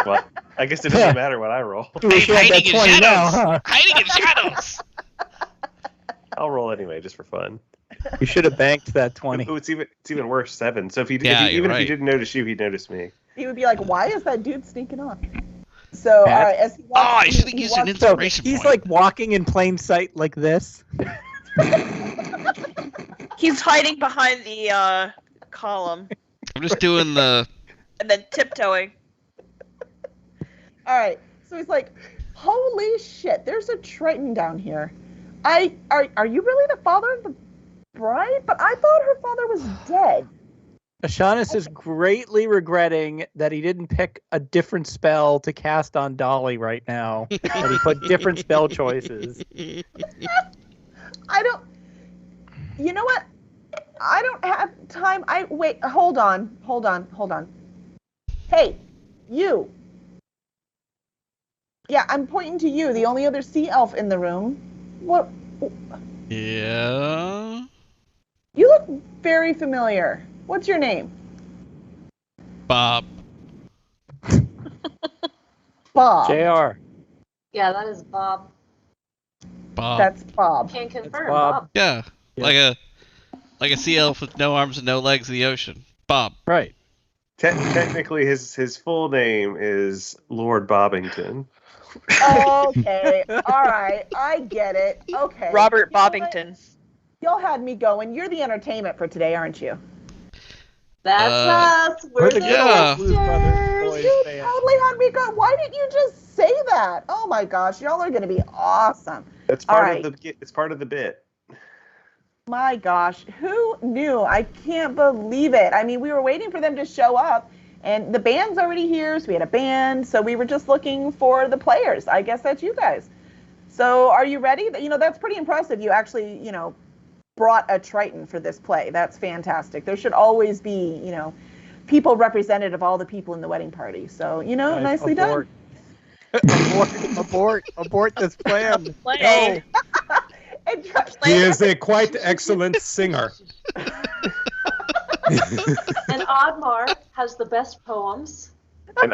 Well, I guess it doesn't matter what I roll. We should have that Hiding in 20 now, shadows. huh? Hiding in shadows. I'll roll anyway, just for fun. We should have banked that 20. Ooh, it's even worse. 7. So if Yeah, he you're if right. he didn't notice you, he'd notice me. He would be like, why is that dude sneaking off? So, all Pat? right, as he Oh, walks, I should have he used an walks- So inspiration he's point. like walking in plain sight like this. He's hiding behind the column I'm just doing the. and then tiptoeing. All right, so he's like, "Holy shit! There's a Triton down here. Are you really the father of the bride? But I thought her father was dead." Ashanis is greatly regretting that he didn't pick a different spell to cast on Dolly right now. That he put different spell choices. I don't. You know what? I don't have time. Wait. Hold on. Hey, you. Yeah, I'm pointing to you, the only other sea elf in the room. What? Yeah. You look very familiar. What's your name? Bob. Bob. JR. Yeah, that is Bob. Bob. That's Bob. Can't confirm, Bob. Bob. Yeah. Yeah. Like a sea elf with no arms and no legs in the ocean. Bob. Right. Technically, his full name is Lord Bobbington. Okay. All right. I get it. Okay. Robert You know what? Bobbington. Y'all had me going. You're the entertainment for today, aren't you? That's us. We're the Yeah. Blues Brothers Sisters. boys You band. totally had me going. Why didn't you just say that? Oh my gosh, y'all are gonna be awesome. That's All part right. of the. It's part of the bit. My gosh, who knew? I can't believe it. I mean, we were waiting for them to show up, and the band's already here, so we had a band, so we were just looking for the players. I guess that's you guys. So are you ready? You know, that's pretty impressive. You actually, brought a Triton for this play. That's fantastic. There should always be, people represented of all the people in the wedding party. So, Guys, nicely done. Abort this plan. Play. And He is a quite excellent singer. And Oddmar has the best poems. And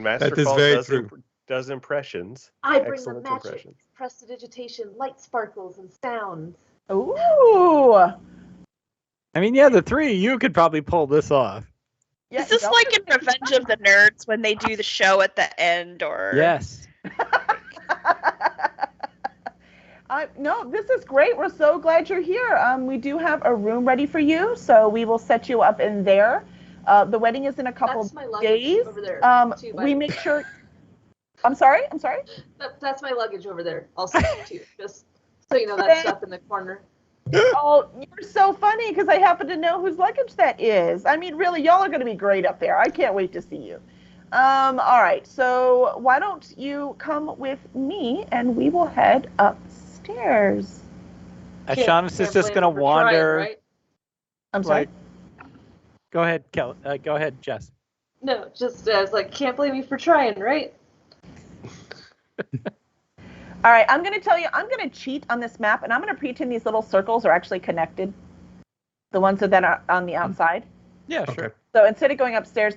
Master That is Paul very does, true. does impressions. I bring Excellent the magic, impressions. prestidigitation, light sparkles, and sounds. Ooh. I mean, yeah, the three of you could probably pull this off. Yeah, Is this y'all like should- in Revenge of the Nerds when they do the show at the end, or? Yes. No, this is great. We're so glad you're here. We do have a room ready for you, so we will set you up in there. The wedding is in a couple That's my luggage days. over there. Too, We buddy. make sure. I'm sorry. That's my luggage over there. Also, too. Just so you know, that stuff in the corner. Oh, you're so funny because I happen to know whose luggage that is. I mean, really, y'all are going to be great up there. I can't wait to see you. All right, so why don't you come with me and we will head upstairs. Ashanis is just Can't blame gonna him for wander. trying, right? I'm sorry. Right. Go ahead, Kelly. Go ahead, Jess. No, just I was like, can't blame you for trying, right? All right, I'm going to tell you, I'm going to cheat on this map, and I'm going to pretend these little circles are actually connected. The ones that are on the outside. Yeah, Okay. sure. So instead of going upstairs,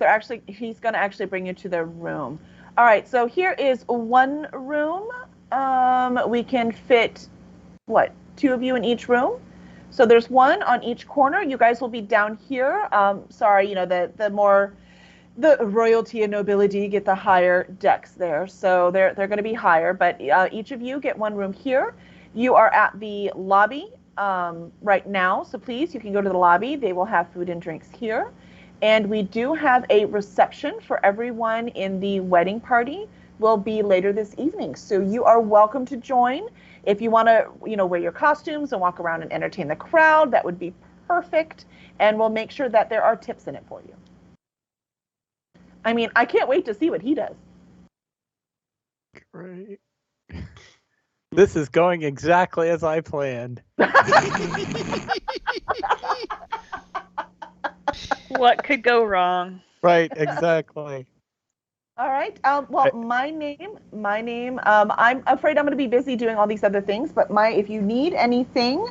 he's going to actually bring you to the room. All right, so here is one room. We can fit, two of you in each room? So there's one on each corner. You guys will be down here. Sorry, the royalty and nobility get the higher decks there. So they're going to be higher, but each of you get one room here. You are at the lobby right now, so please, you can go to the lobby. They will have food and drinks here. And we do have a reception for everyone in the wedding party. Will be later this evening. So you are welcome to join. If you want to, wear your costumes and walk around and entertain the crowd, that would be perfect. And we'll make sure that there are tips in it for you. I mean, I can't wait to see what he does. Great. This is going exactly as I planned. What could go wrong? Right, exactly. All right. Well, my name. I'm afraid I'm going to be busy doing all these other things, but if you need anything,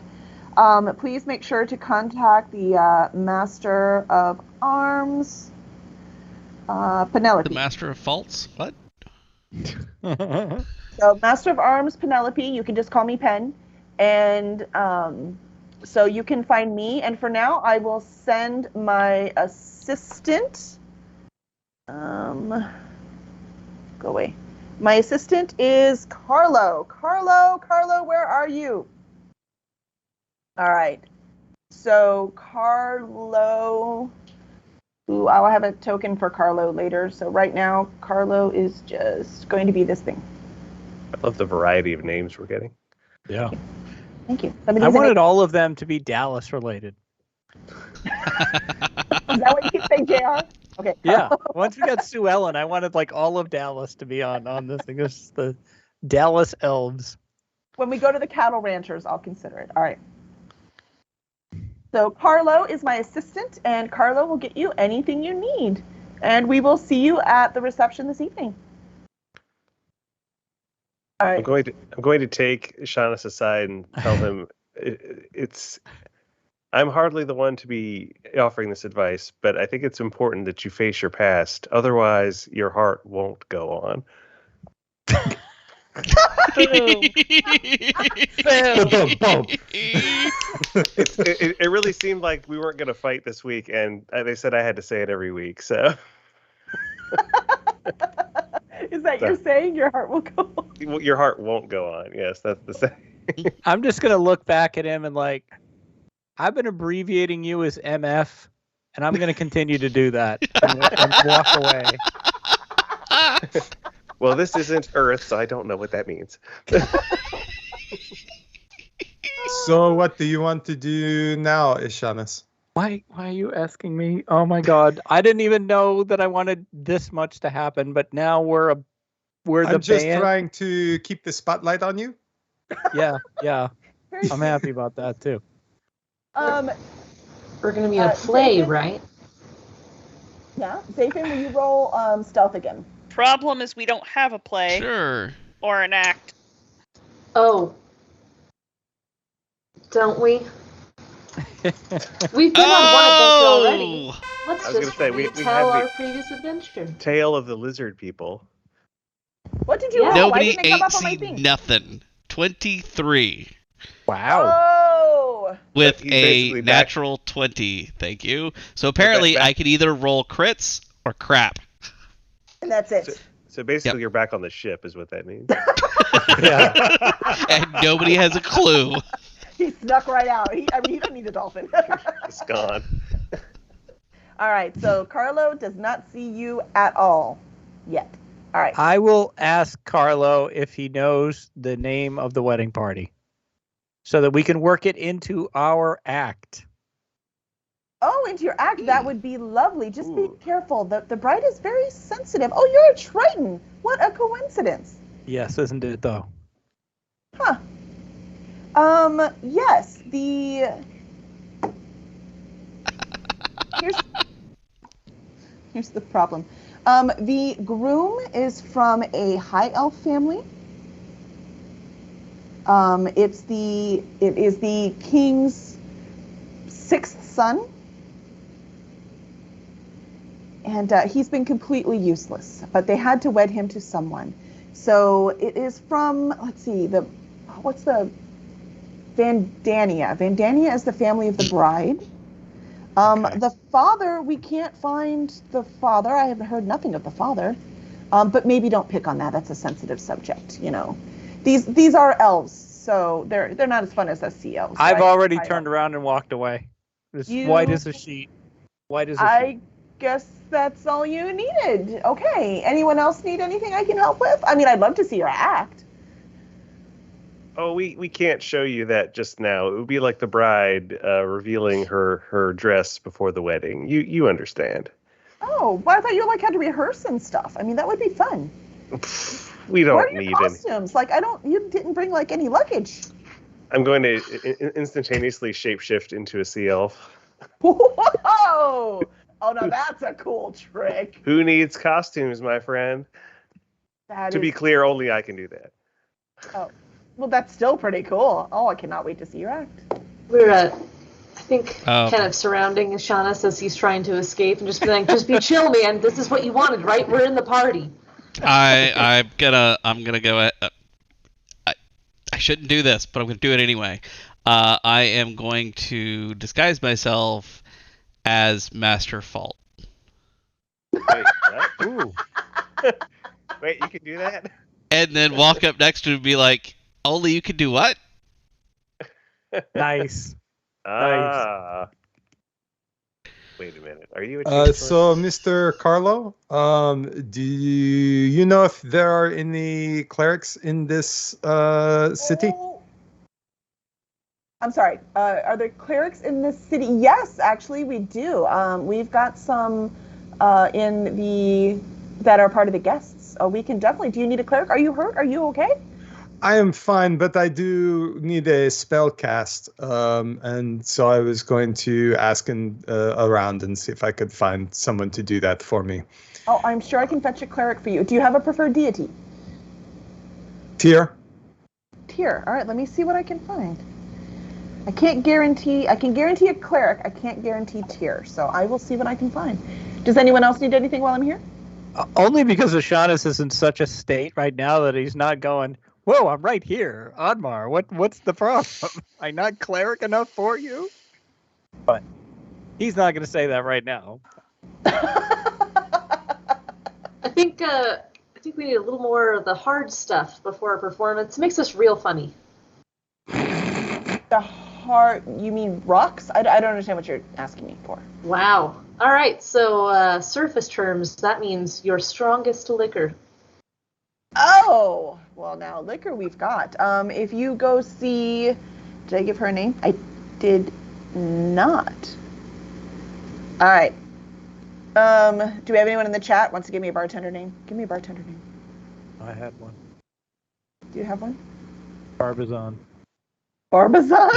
please make sure to contact the Master of Arms, Penelope. The Master of Faults? What? So Master of Arms, Penelope. You can just call me Pen, and so you can find me. And for now, I will send my assistant. Go away. My assistant is Carlo. Carlo, where are you? All right. So Carlo, ooh, I'll have a token for Carlo later. So right now, Carlo is just going to be this thing. I love the variety of names we're getting. Yeah. Thank you. I wanted all of them to be Dallas related. Is that what you keep saying, JR? Okay. Yeah. Once we got Sue Ellen, I wanted like all of Dallas to be on this thing. This is the Dallas Elves. When we go to the cattle ranchers, I'll consider it. All right. So Carlo is my assistant, and Carlo will get you anything you need. And we will see you at the reception this evening. All right. I'm going to take Shaunus aside and tell him I'm hardly the one to be offering this advice, but I think it's important that you face your past. Otherwise, your heart won't go on. It really seemed like we weren't going to fight this week, and they said I had to say it every week. So, is that you're saying your heart will go on? Your heart won't go on. Yes, that's the saying. I'm just gonna look back at him and like, I've been abbreviating you as MF, and I'm gonna continue to do that and walk away. Well, this isn't Earth, so I don't know what that means. So what do you want to do now, Ishanis? Why are you asking me? Oh my God. I didn't even know that I wanted this much to happen, but now we're the I'm just band. trying to keep the spotlight on you. Yeah. I'm happy about that too. We're going to be a play, Zayden? right? Yeah. Zayden, will you roll stealth again? Problem is we don't have a play Sure. or an act. Oh. Don't we? We've been on one adventure already. Let's I was just gonna say, we retell had our the- previous adventure. Tale of the Lizard People. What did you Yeah. roll? Why Nobody didn't it come ain't up on my seen thing? nothing. 23 Wow. Oh. with He's a basically back. natural 20. Thank you. So apparently back. I could either roll crits or crap. And that's it. So basically, you're back on the ship, is what that means. Yeah. And nobody has a clue. He snuck right out. He doesn't need a dolphin. It's gone. All right. So Carlo does not see you at all yet. All right. I will ask Carlo if he knows the name of the wedding party so that we can work it into our act. Oh, into your act, that would be lovely. Just be Ooh. careful. The bride is very sensitive. Oh, you're a Triton. What a coincidence. Yes, isn't it though? Huh. Yes, here's the problem. The groom is from a high elf family. It is the king's sixth son. And he's been completely useless, but they had to wed him to someone. So it is from, let's see, what's the Vandania. Vandania is the family of the bride. Okay. The father, we can't find the father. I have heard nothing of the father. But maybe don't pick on that. That's a sensitive subject, you know. These are elves, so they're not as fun as us sea elves. I've right? already I turned don't- around and walked away. It's You- white as a sheet. White as a I sheet. guess that's all you needed. Okay. Anyone else need anything I can help with? I mean, I'd love to see your act. Oh, we can't show you that just now. It would be like the bride revealing her dress before the wedding. You understand. Oh, well, I thought you had to rehearse and stuff. I mean, that would be fun. We What don't are your need any. costumes? You didn't bring any luggage. I'm going to instantaneously shapeshift into a sea elf. Whoa! Oh, now that's a cool trick. Who needs costumes, my friend? To be clear, only I can do that. Oh, well, that's still pretty cool. Oh, I cannot wait to see your act. We're, I think, Oh. kind of surrounding Shaunus as he's trying to escape and just be like, just be chill, man. This is what you wanted, right? We're in the party. I'm gonna go. I shouldn't do this, but I'm gonna do it anyway. I am going to disguise myself as Master Fault. Wait, what? Ooh. Wait, you can do that? And then walk up next to him and be like, only you can do what? Nice. Ah. Wait a minute. Are you a So, Mr. Carlo, do you know if there are any clerics in this city? Oh. I'm sorry. Are there clerics in this city? Yes, actually, we do. We've got some that are part of the guests. We can definitely. Do you need a cleric? Are you hurt? Are you okay? I am fine, but I do need a spell cast, and so I was going to ask around and see if I could find someone to do that for me. Oh, I'm sure I can fetch a cleric for you. Do you have a preferred deity? Tyr. Tyr. All right, let me see what I can find. I can guarantee a cleric. I can't guarantee Tyr, so I will see what I can find. Does anyone else need anything while I'm here? Only because Ashanis is in such a state right now that he's not going, whoa, I'm right here. Oddmar, what's the problem? I'm not cleric enough for you? But he's not going to say that right now. I think we need a little more of the hard stuff before our performance. It makes us real funny. The hard, you mean rocks? I don't understand what you're asking me for. Wow. All right, so surface terms, that means your strongest liquor. Oh, well now liquor we've got. If you go see, did I give her a name? I did not. All right. Do we have anyone in the chat wants to give me a bartender name? Give me a bartender name. I had one. Do you have one? Barbizon. Barbizon?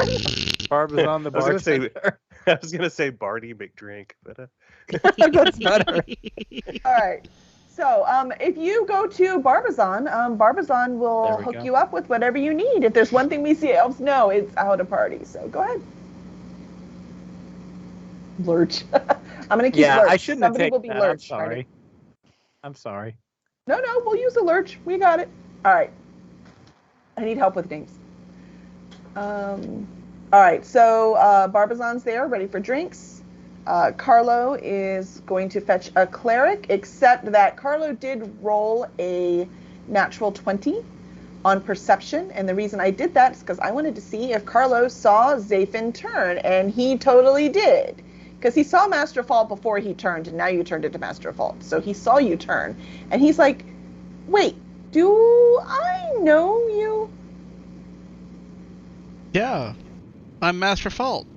Barbizon the bartender. I was gonna say Barty McDrink, but That's better. All right. So, if you go to Barbizon, Barbizon will hook you up with whatever you need. If there's one thing we see elves know, it's how to party. So go ahead. Lurch. I'm gonna keep Lurch. I shouldn't Somebody have will taken be that. Lurch. I'm sorry. No, we'll use a Lurch. We got it. All right. I need help with names. All right. So Barbizon's there, ready for drinks. Carlo is going to fetch a cleric, except that Carlo did roll a natural 20 on perception, and the reason I did that is because I wanted to see if Carlo saw Zafin turn, and he totally did. Because he saw Master Fault before he turned, and now you turned into Master Fault. So he saw you turn, and he's like, wait, do I know you? Yeah, I'm Master Fault.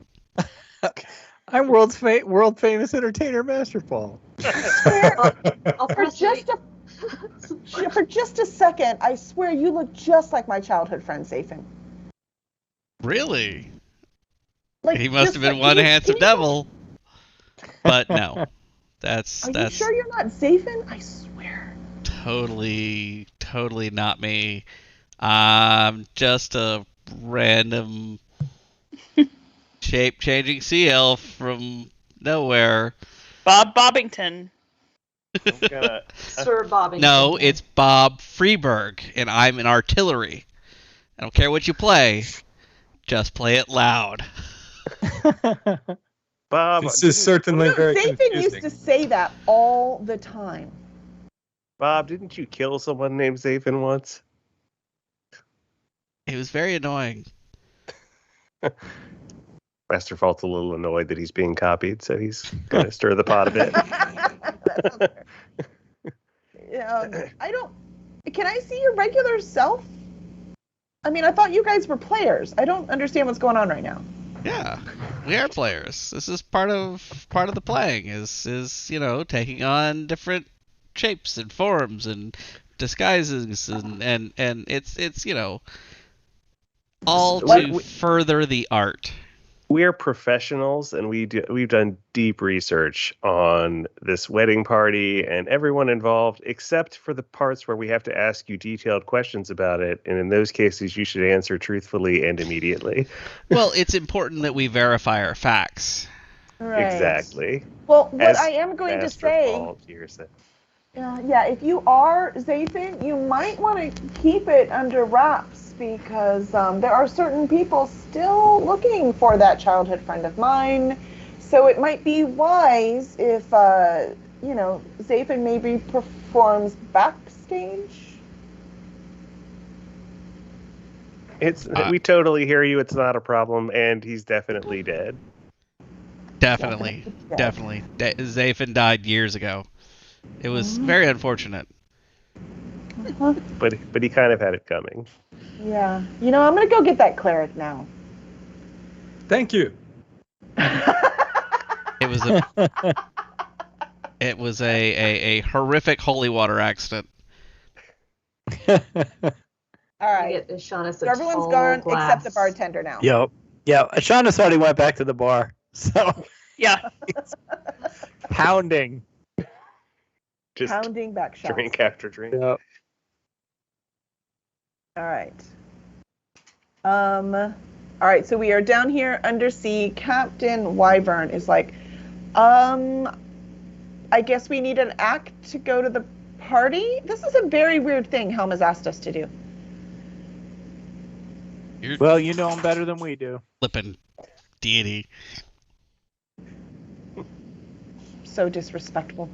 I'm world famous entertainer Master Fault. For just a second, I swear you look just like my childhood friend Zafin. Really? Like, He must have been one handsome devil. But no, that's you sure you're not Zafin? I swear. Totally not me. I'm just a random shape-changing sea elf from nowhere. Bob Bobbington. Sir Bobbington. No, it's Bob Freeberg, and I'm an artillery. I don't care what you play, just play it loud. Bob, This is certainly very Zafin confusing. used to say that all the time. Bob, didn't you kill someone named Zafin once? It was very annoying. Master Fault's a little annoyed that he's being copied, so he's going to stir the pot a bit. Can I see your regular self? I mean, I thought you guys were players. I don't understand what's going on right now. Yeah, we are players. This is part of the playing is taking on different shapes and forms and disguises and it's all to further the art. We are professionals, and we've done deep research on this wedding party and everyone involved, except for the parts where we have to ask you detailed questions about it. And in those cases, you should answer truthfully and immediately. Well, it's important that we verify our facts. Right. Exactly. Well, what I am going to say, yeah, if you are Zafin, you might want to keep it under wraps because there are certain people still looking for that childhood friend of mine. So it might be wise if, Zafin maybe performs backstage stage? We totally hear you. It's not a problem, and he's definitely dead. Definitely. Zafin died years ago. It was very unfortunate. But he kind of had it coming. Yeah. You know, I'm gonna go get that cleric now. Thank you. It was a horrific holy water accident. All right. Get Shauna So everyone's gone except the bartender now. Yep. Yeah. Shauna's already went back to the bar. So Yeah. pounding. Just Pounding back shots. drink after drink. Yep. All right. All right, so we are down here undersea. Captain Wyvern is like, I guess we need an act to go to the party? This is a very weird thing Helm has asked us to do. Well, you know him better than we do. Flippin' deity. So disrespectful.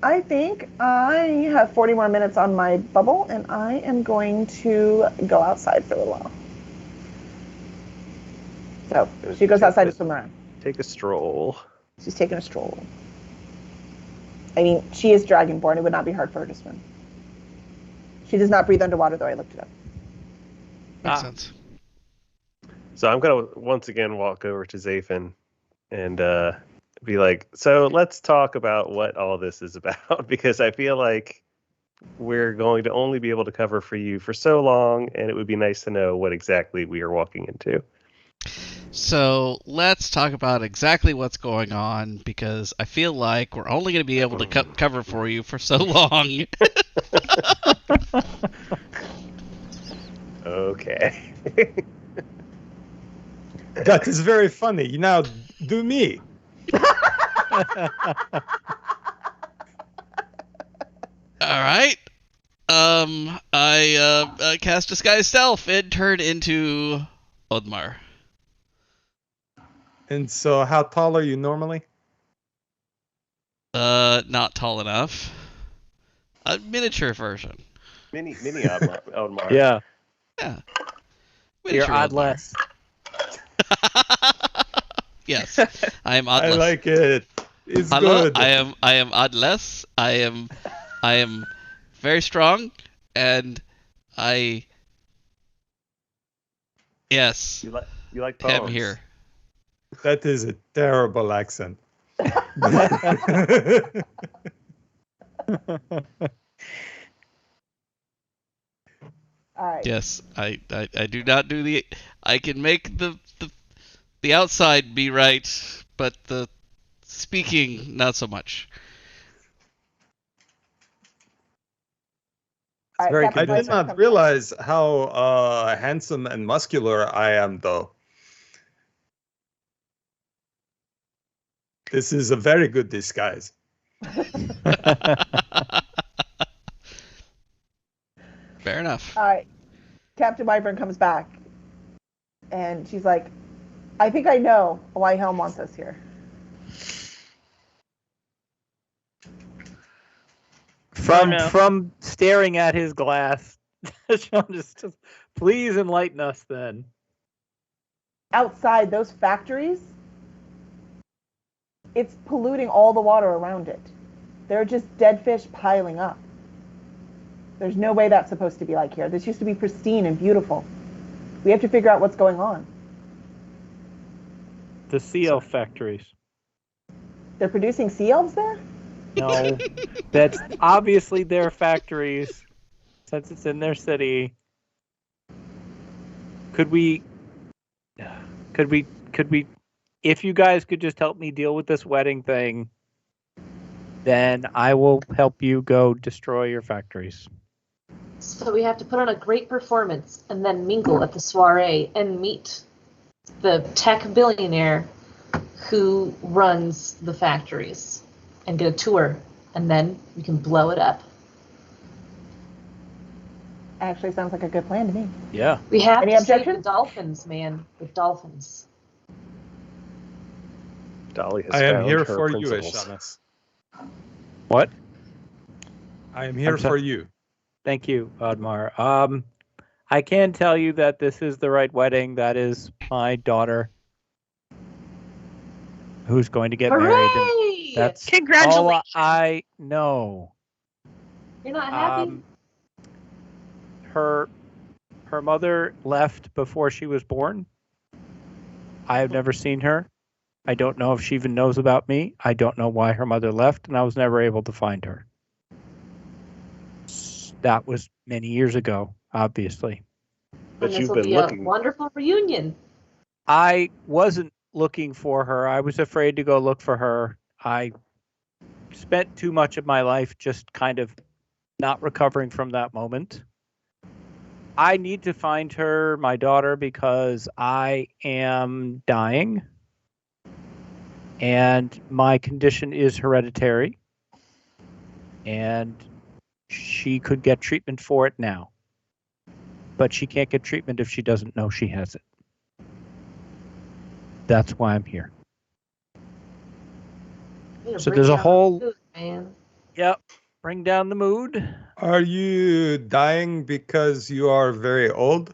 I think I have 40 more minutes on my bubble, and I am going to go outside for a little while. So she goes outside to swim around. Take a stroll. She's taking a stroll. I mean, she is dragonborn. It would not be hard for her to swim. She does not breathe underwater, though. I looked it up. Makes sense. So I'm gonna once again walk over to Zafin and be like, so let's talk about what all this is about, because I feel like we're going to only be able to cover for you for so long, and it would be nice to know what exactly we are walking into. So let's talk about exactly what's going on, because I feel like we're only going to be able to cover for you for so long. Okay. That is very funny. Now, do me. All right. I cast Disguise Self and turned into Oddmar. And so, how tall are you normally? Not tall enough. A miniature version. Mini Oddmar. Yeah. Yeah. You're Miniature odd Oddmar. less. Yes, I am oddless. I like it. It's Hello, good. I am oddless. I am very strong, and yes, You like poems. am here. That is a terrible accent. All right. Yes, I do not do the. I can make the outside be right, but the speaking not so much. All right, Very Captain I did Wyvern not comes realize how handsome and muscular I am, though. This is a very good disguise. Fair enough. All right. Captain Wyvern comes back, and she's like, I think I know why Helm wants us here. From staring at his glass, Sean just please enlighten us then. Outside those factories, it's polluting all the water around it. There are just dead fish piling up. There's no way that's supposed to be like here. This used to be pristine and beautiful. We have to figure out what's going on. The sea elf factories. They're producing sea elves there? No, that's obviously their factories, since it's in their city. Could we, if you guys could just help me deal with this wedding thing, then I will help you go destroy your factories. So we have to put on a great performance and then mingle at the soiree and meet the tech billionaire who runs the factories and get a tour, and then we can blow it up. Actually, sounds like a good plan to me. Yeah. We have Any to save objection? the dolphins, man. The dolphins. Dolly has I am found here her for you, principles. Ishanas. What? I am here I'm sorry. for you. Thank you, Admar. I can tell you that this is the right wedding. That is my daughter who's going to get married. And Hooray! that's all Congratulations. I know. You're not happy? Her mother left before she was born. I have never seen her. I don't know if she even knows about me. I don't know why her mother left, and I was never able to find her. That was many years ago, obviously. But And this you've will been be looking. a wonderful reunion. I wasn't looking for her. I was afraid to go look for her. I spent too much of my life just kind of not recovering from that moment. I need to find her, my daughter, because I am dying. And my condition is hereditary. And she could get treatment for it now. But she can't get treatment if she doesn't know she has it. That's why I'm here. You know, So bring there's a down the whole- food, man. Yep. Bring down the mood. Are you dying because you are very old?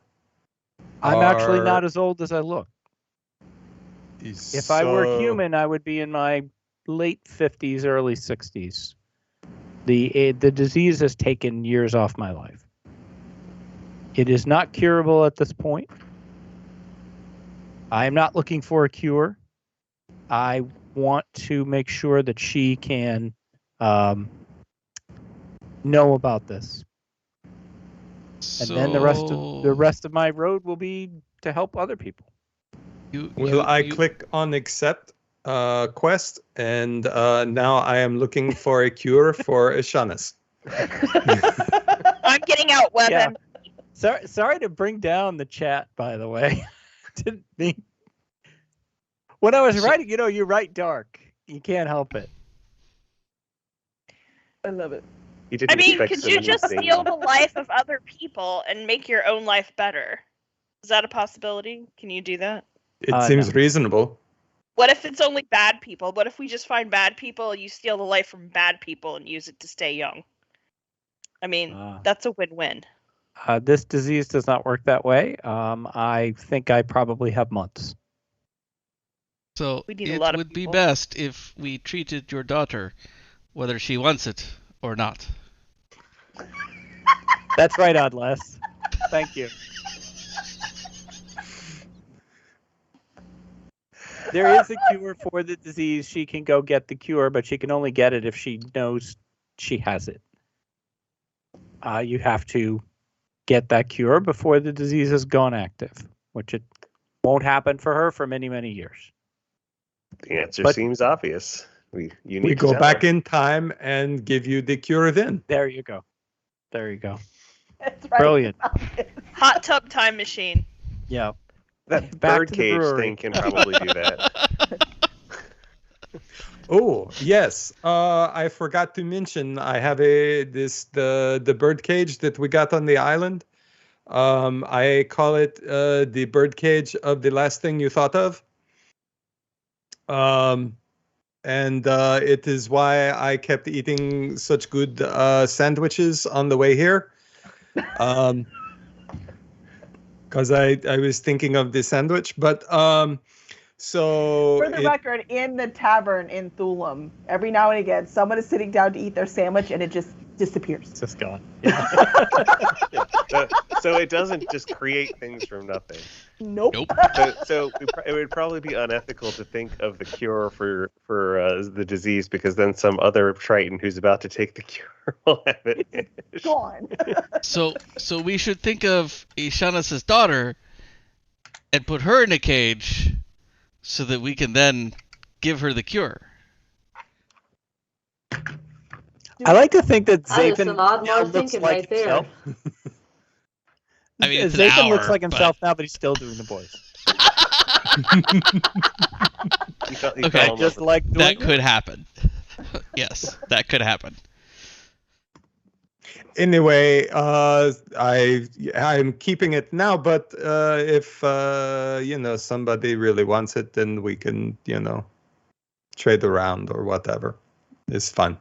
I'm actually Are- not as old as I look. If I were human, I would be in my late 50s, early 60s. The disease has taken years off my life. It is not curable at this point. I am not looking for a cure. I want to make sure that she can know about this, and then the rest of my road will be to help other people. Will I click on accept quest, and now I am looking for a cure for Ishanis. I'm getting out weapon. Sorry to bring down the chat, by the way. Didn't mean. When I was writing, you write dark. You can't help it. I love it. You didn't I mean, expect could so you many just things. steal the life of other people and make your own life better? Is that a possibility? Can you do that? It seems No. reasonable. What if it's only bad people? What if we just find bad people, you steal the life from bad people and use it to stay young? I mean, that's a win-win. This disease does not work that way. I think I probably have months. So We need a it lot of would be people. best if we treated your daughter, whether she wants it or not. That's right, Odless. Thank you. There is a cure for the disease. She can go get the cure, but she can only get it if she knows she has it. You have to get that cure before the disease has gone active, which it won't happen for her for many, many years. The answer But- seems obvious. You need We to go tell back her. in time and give you the cure then. There you go. There you go. That's right. Brilliant. Hot tub time machine. Yeah. That Back bird to the cage brewery. thing can probably do that. Oh yes, I forgot to mention I have the bird cage that we got on the island. I call it the bird cage of the last thing you thought of. And it is why I kept eating such good sandwiches on the way here. Because I was thinking of the sandwich, but so For the record, in the tavern in Thulam, every now and again, someone is sitting down to eat their sandwich and it just disappears. It's just gone. So it doesn't just create things from nothing. Nope. Nope. So it would probably be unethical to think of the cure for the disease, because then some other Triton who's about to take the cure will have it. Gone. So we should think of Ishanis' daughter and put her in a cage so that we can then give her the cure. I like to think that That is Zapin some odd now more looks thinking like right there. himself. I mean, it's an Zapin hour, looks like but- himself now, but he's still doing the voice. He Okay, fell in Just love like doing That could happen. Yes, that could happen. anyway, I'm keeping it now. But if somebody really wants it, then we can trade around or whatever. It's fun.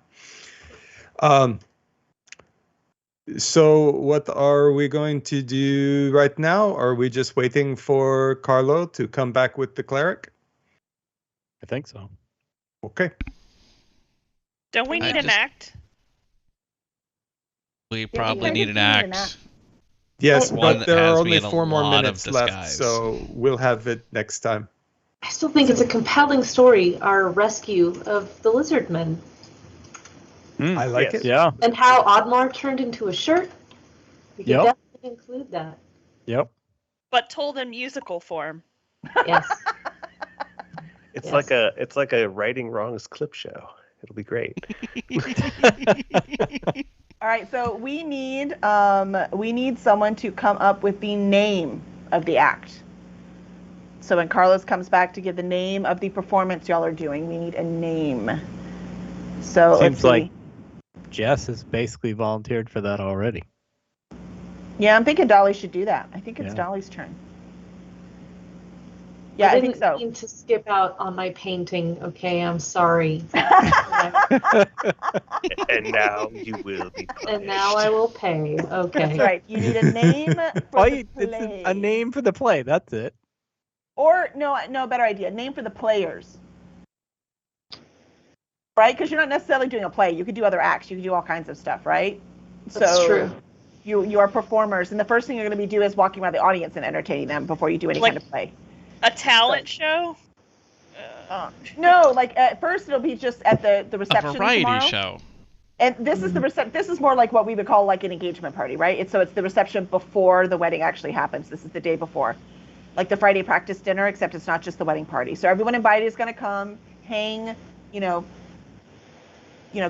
So what are we going to do right now? Are we just waiting for Carlo to come back with the cleric? I think so. Okay. Don't we I need an just- act? We probably need an technically need an act. act. Yes, One but there has are me only in a 4 more lot of minutes left, disguise. so we'll have it next time. I still think it's a compelling story, our rescue of the lizardmen. I like Yes. it. Yeah. And how Oddmar turned into a shirt. We could Yep. definitely include that. Yep. But told in musical form. Yes. It's Yes. like a righting wrongs clip show. It'll be great. All right, so we need someone to come up with the name of the act. So when Carlos comes back to give the name of the performance y'all are doing, we need a name. So let's Seems see. like Jess has basically volunteered for that already. Yeah, I'm thinking Dolly should do that. I think it's Yeah. Dolly's turn. Yeah, I think didn't so. mean to skip out on my painting. Okay, I'm sorry. And now you will be punished. And now I will pay. Okay. That's right. You need a name for the It's play. a name for the play. That's it. Or no, better idea. Name for the players. Right? Because you're not necessarily doing a play. You could do other acts. You could do all kinds of stuff, right? That's true. You are performers, and the first thing you're going to do is walking around the audience and entertaining them before you do any Like- kind of play. A talent show? No, like at first it'll be just at the A reception variety tomorrow. show. And this is this is more like what we would call like an engagement party, right? It's the reception before the wedding actually happens. This is the day before. Like the Friday practice dinner, except it's not just the wedding party. So everyone invited is going to come, hang,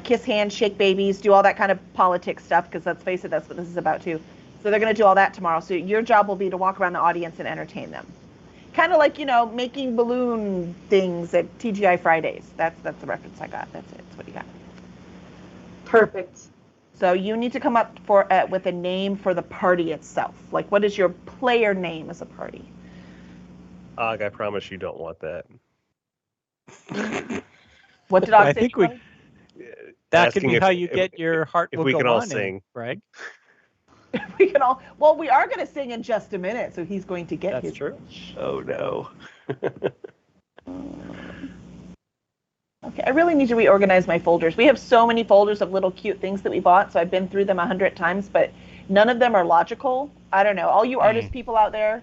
kiss hands, shake babies, do all that kind of politics stuff, because let's face it, that's what this is about too. So they're going to do all that tomorrow. So your job will be to walk around the audience and entertain them. Kind of like, making balloon things at TGI Fridays. That's the reference I got. That's it. That's what you got. Perfect. So you need to come up with a name for the party itself. Like, what is your player name as a party? Og, I promise you don't want that. What did I I say? think we- That could Asking be if- how you if- get your heart if will we go can all on in, sing. Greg. We can all. Well, we are going to sing in just a minute, so he's going to get That's his. true. Oh no. Okay, I really need to reorganize my folders. We have so many folders of little cute things that we bought, so I've been through them 100 times, but none of them are logical. I don't know. All you artist people out there.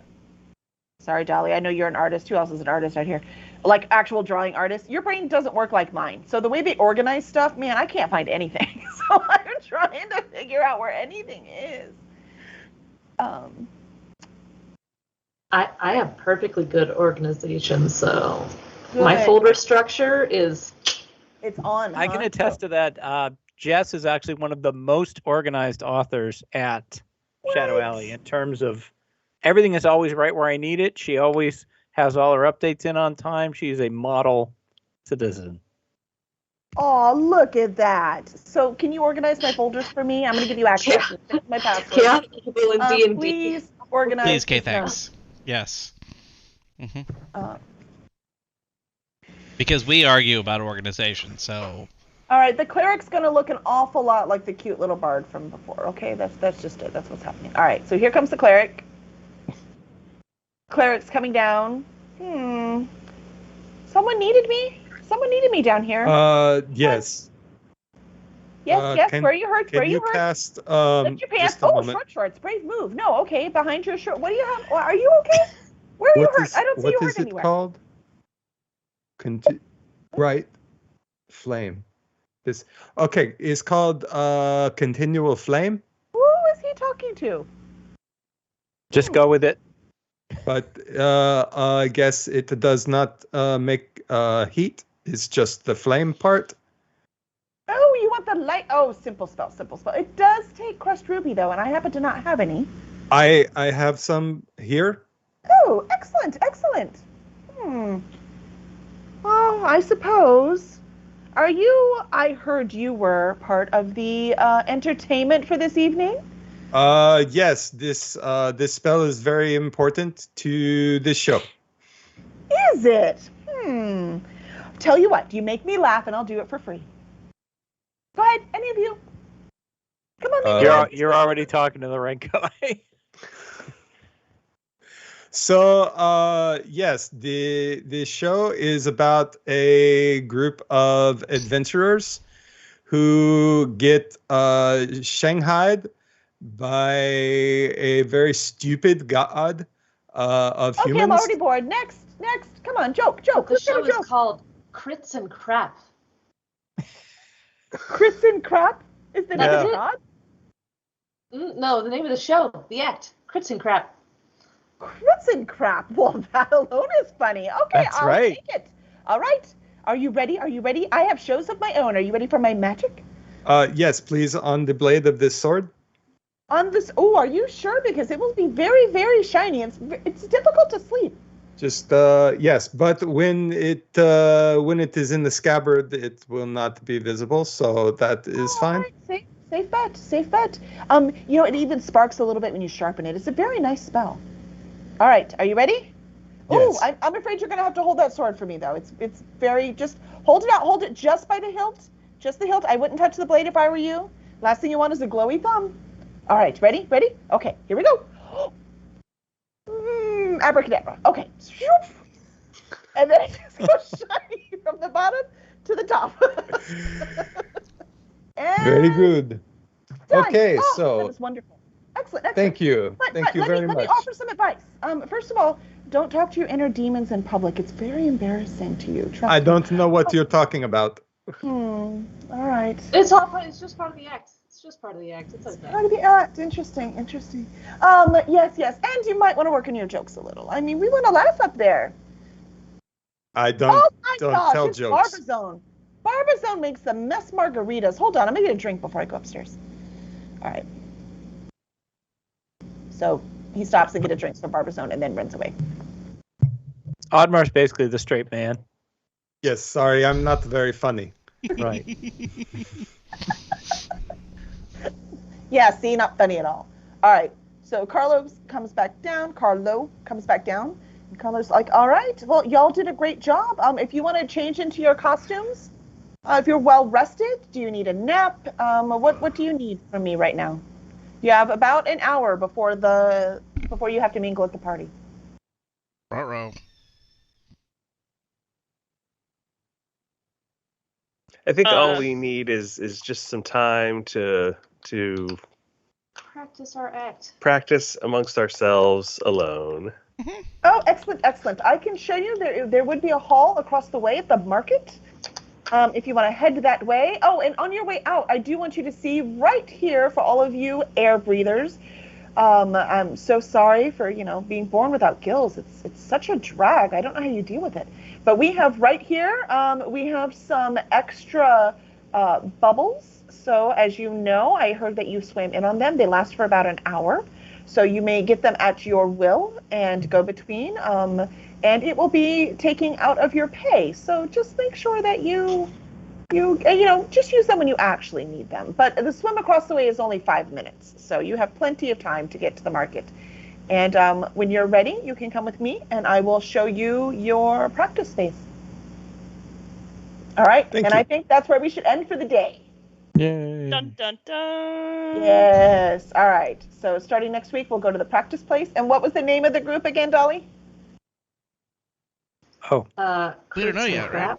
Sorry, Dolly. I know you're an artist. Who else is an artist out here? Like actual drawing artists. Your brain doesn't work like mine. So the way they organize stuff, man, I can't find anything. So I'm trying to figure out where anything is. I have perfectly good organization, so my Good. folder structure is It's on. I can huh? attest to that. Jess is actually one of the most organized authors at Shadow What? Alley in terms of everything is always right where I need it. She always has all her updates in on time. She's a model citizen. Oh, look at that. So can you organize my folders for me? I'm going to give you access. That's my password. chaotic evil in D&D. Please organize. Please, Kay, this, thanks. Yes. hmm uh, Because we argue about organization, so all right, the cleric's going to look an awful lot like the cute little bard from before. Okay, that's just it. That's what's happening. All right, so here comes the cleric. Cleric's coming down. Someone needed me? Someone needed me down here. Yes. yes, can- where you hurt? Where Can you you hurt? cast Lift your pants. just a Oh, moment. short shorts. Brave move. No, okay. Behind your shirt. What do you have? Well, are you okay? Where are you What hurt? is- I don't see you What hurt is it anywhere. called? Right. Flame. This okay. It's called continual flame, Who is he talking to? Just go with it. but I guess it does not make heat. It's just the flame part. Oh, you want the light? Oh, simple spell, simple spell. It does take crushed ruby though, and I happen to not have any. I have some here. Oh, excellent, excellent. Well, I suppose. Are you? I heard you were part of the entertainment for this evening. Yes. This spell is very important to this show. Is it? Tell you what, you make me laugh, and I'll do it for free. Go ahead, any of you. Come on, You're already talking to the right guy. So, yes, the show is about a group of adventurers who get shanghaied by a very stupid god of okay, humans. I'm already bored. Next. Come on, joke. The Who's show got a is joke? called Crits and Crap. Chris and Crap? Is the name That's of it? God? No, the name of the show, the act, Crits and Crap. Crits and Crap. Well, that alone is funny. Okay, That's I'll right. take it. All right. Are you ready? I have shows of my own. Are you ready for my magic? Yes, please, on the blade of this sword. On this, are you sure? Because it will be very, very shiny. It's difficult to sleep. Just yes, but when it is in the scabbard, it will not be visible, so that is fine. All right, safe bet. It even sparks a little bit when you sharpen it. It's a very nice spell. All right, are you ready? Yes. Oh, I'm afraid you're gonna have to hold that sword for me though. It's very, just hold it out. Hold it just by the hilt. Just the hilt. I wouldn't touch the blade if I were you. Last thing you want is a glowy thumb. All right, ready? Okay, here we go. Abracadabra. Okay. And then it just goes shiny from the bottom to the top. And Very good. done. Okay, Oh, so that was wonderful. Excellent. thank you. Thank you very Let me much. offer some advice. First of all, don't talk to your inner demons in public. It's very embarrassing to you. Trust I me. don't know what you're talking about. All right. It's just part of the act. It's just part of the act. It's okay. Part of the act. Interesting. Yes. And you might want to work on your jokes a little. I mean, we want to laugh up there. I don't Oh my don't gosh, tell it's jokes. Barbazone. Barbazone makes the best margaritas. Hold on, I'm gonna get a drink before I go upstairs. All right. So he stops and get a drink from Barbazone and then runs away. Oddmar's basically the straight man. Yes, sorry, I'm not very funny. Right. Yeah, see, not funny at all. All right. So Carlo comes back down. And Carlo's like, all right, well, y'all did a great job. If you want to change into your costumes, if you're well rested, do you need a nap? What do you need from me right now? You have about an hour before you have to mingle at the party. Ruh-roh. I think all we need is just some time to Practice our act. practice amongst ourselves alone. Oh, excellent. I can show you there would be a hall across the way at the market. If you want to head that way. Oh, and on your way out, I do want you to see right here for all of you air breathers. I'm so sorry for, being born without gills. It's such a drag. I don't know how you deal with it. But we have right here, we have some extra bubbles. So as you know, I heard that you swam in on them. They last for about an hour. So you may get them at your will and go between. And it will be taking out of your pay. So just make sure that you just use them when you actually need them. But the swim across the way is only 5 minutes. So you have plenty of time to get to the market. And when you're ready, you can come with me and I will show you your practice space. All right. Thank you. I think that's where we should end for the day. Yay. Dun dun dun. Yes. All right. So starting next week, we'll go to the practice place. And what was the name of the group again, Dolly? Oh, We don't know yet, right?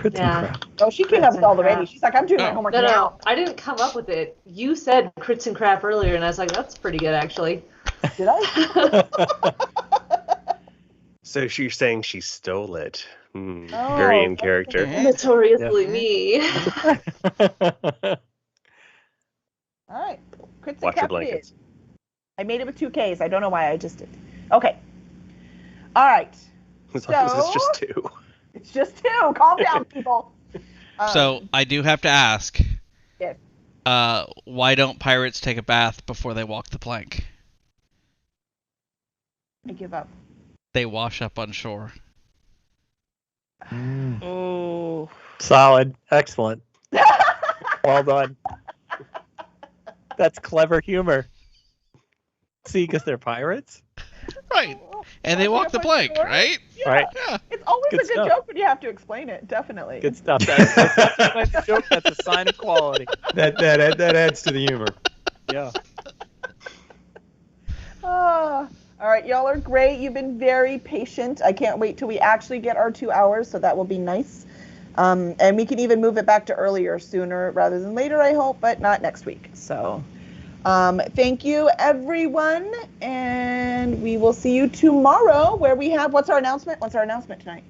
good Yeah. crap. Oh, she came up with it already. She's like, I'm doing my Oh. homework No, now. I didn't come up with it. You said Crits and Crap earlier, and I was like, that's pretty good, actually. Did I? So you're saying she stole it? Oh, Very in character. Notoriously me. All right. Crits and Watch your Cap it blankets. is. I made it with 2 Ks. I don't know why I just did. Okay. All right. As long as it's So- just 2. It's just 2. Calm down, people. So I do have to ask. Yes. Why don't pirates take a bath before they walk the plank? I give up. They wash up on shore. Oh. Solid. Excellent. Well done. That's clever humor. See, because they're pirates? Right. and they walk the plank, right? Yeah. Right. Yeah. It's always Good a good stuff. joke when you have to explain it. Definitely. Good stuff. That's not a joke. That's a sign of quality. That adds to the humor. Yeah. All right, y'all are great. You've been very patient. I can't wait till we actually get our 2 hours, so that will be nice. And we can even move it back to earlier, sooner rather than later, I hope, but not next week. So thank you, everyone, and we will see you tomorrow where we have, what's our announcement? What's our announcement tonight?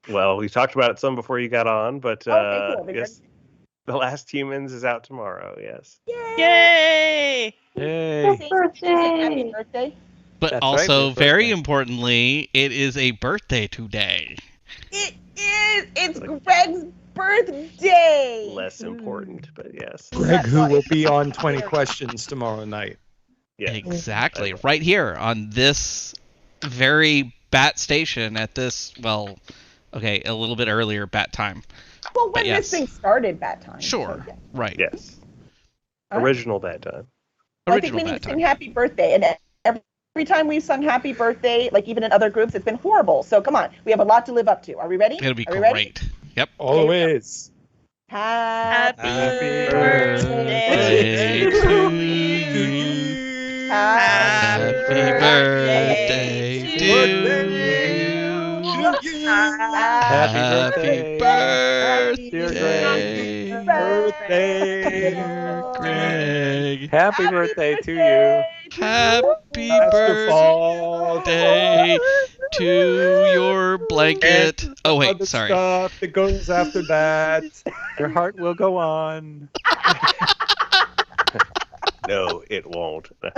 Well, we talked about it some before you got on, but Okay, cool. yes, The Last Humans is out tomorrow. Yes. Yay! Yay. Happy Birthday! birthday. But That's right, also, it's very birthday. importantly, it is a birthday today. It is. It's Greg's birthday. Less important, but yes. Greg, who will be on 20 Questions tomorrow night. Yeah. Exactly. Right here on this very bat station at this, well, okay, a little bit earlier bat time. Well, when But yes. this thing started that time. Sure. So, yeah. Right. Yes. All right. Original that time. I think Original we need bat to sing time. happy birthday. And every time we've sung happy birthday, like even in other groups, it's been horrible. So come on. We have a lot to live up to. Are we ready? It'll be Are we ready? great. Yep. Always. Happy Happy birthday Birthday to you. you. Happy Happy birthday to you. Happy birthday, Dear dear Greg. Happy birthday to you. Happy Masterful. birthday to your blanket. Oh wait, Other sorry. stuff that goes after that. Your heart will go on. No, it won't. That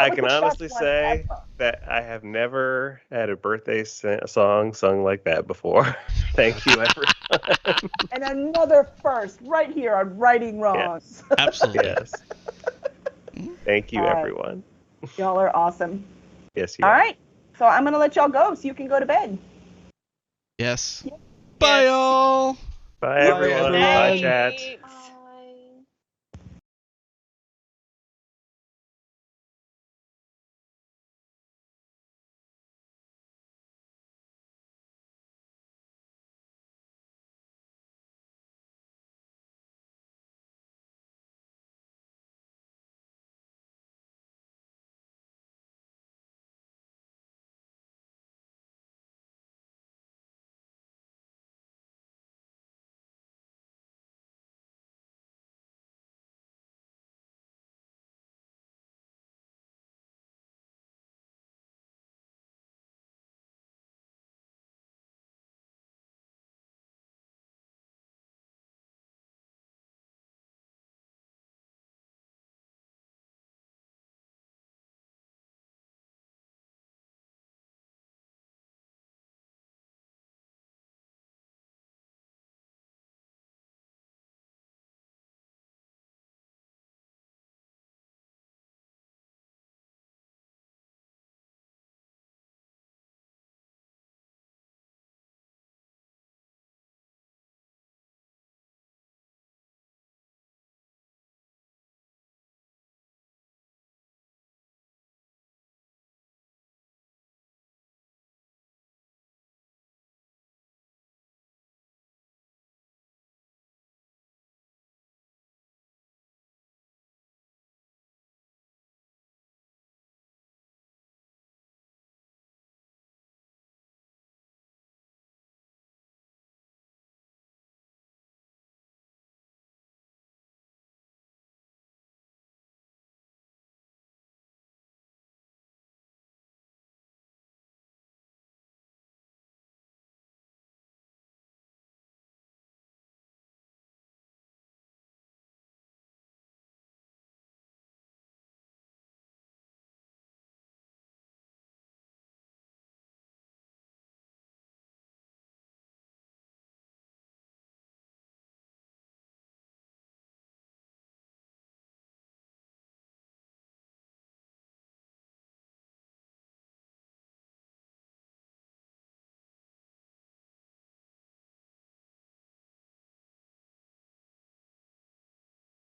I was can the best honestly one say ever. that I have never had a birthday song sung like that before. Thank you, everyone. And another first right here on Righting Wrongs. Absolutely. Yes. Thank you, All right. everyone. Y'all are awesome. Yes, you All are. right. So I'm going to let y'all go so you can go to bed. Yes. Bye, y'all. Bye, everyone. Bye, Night. chat.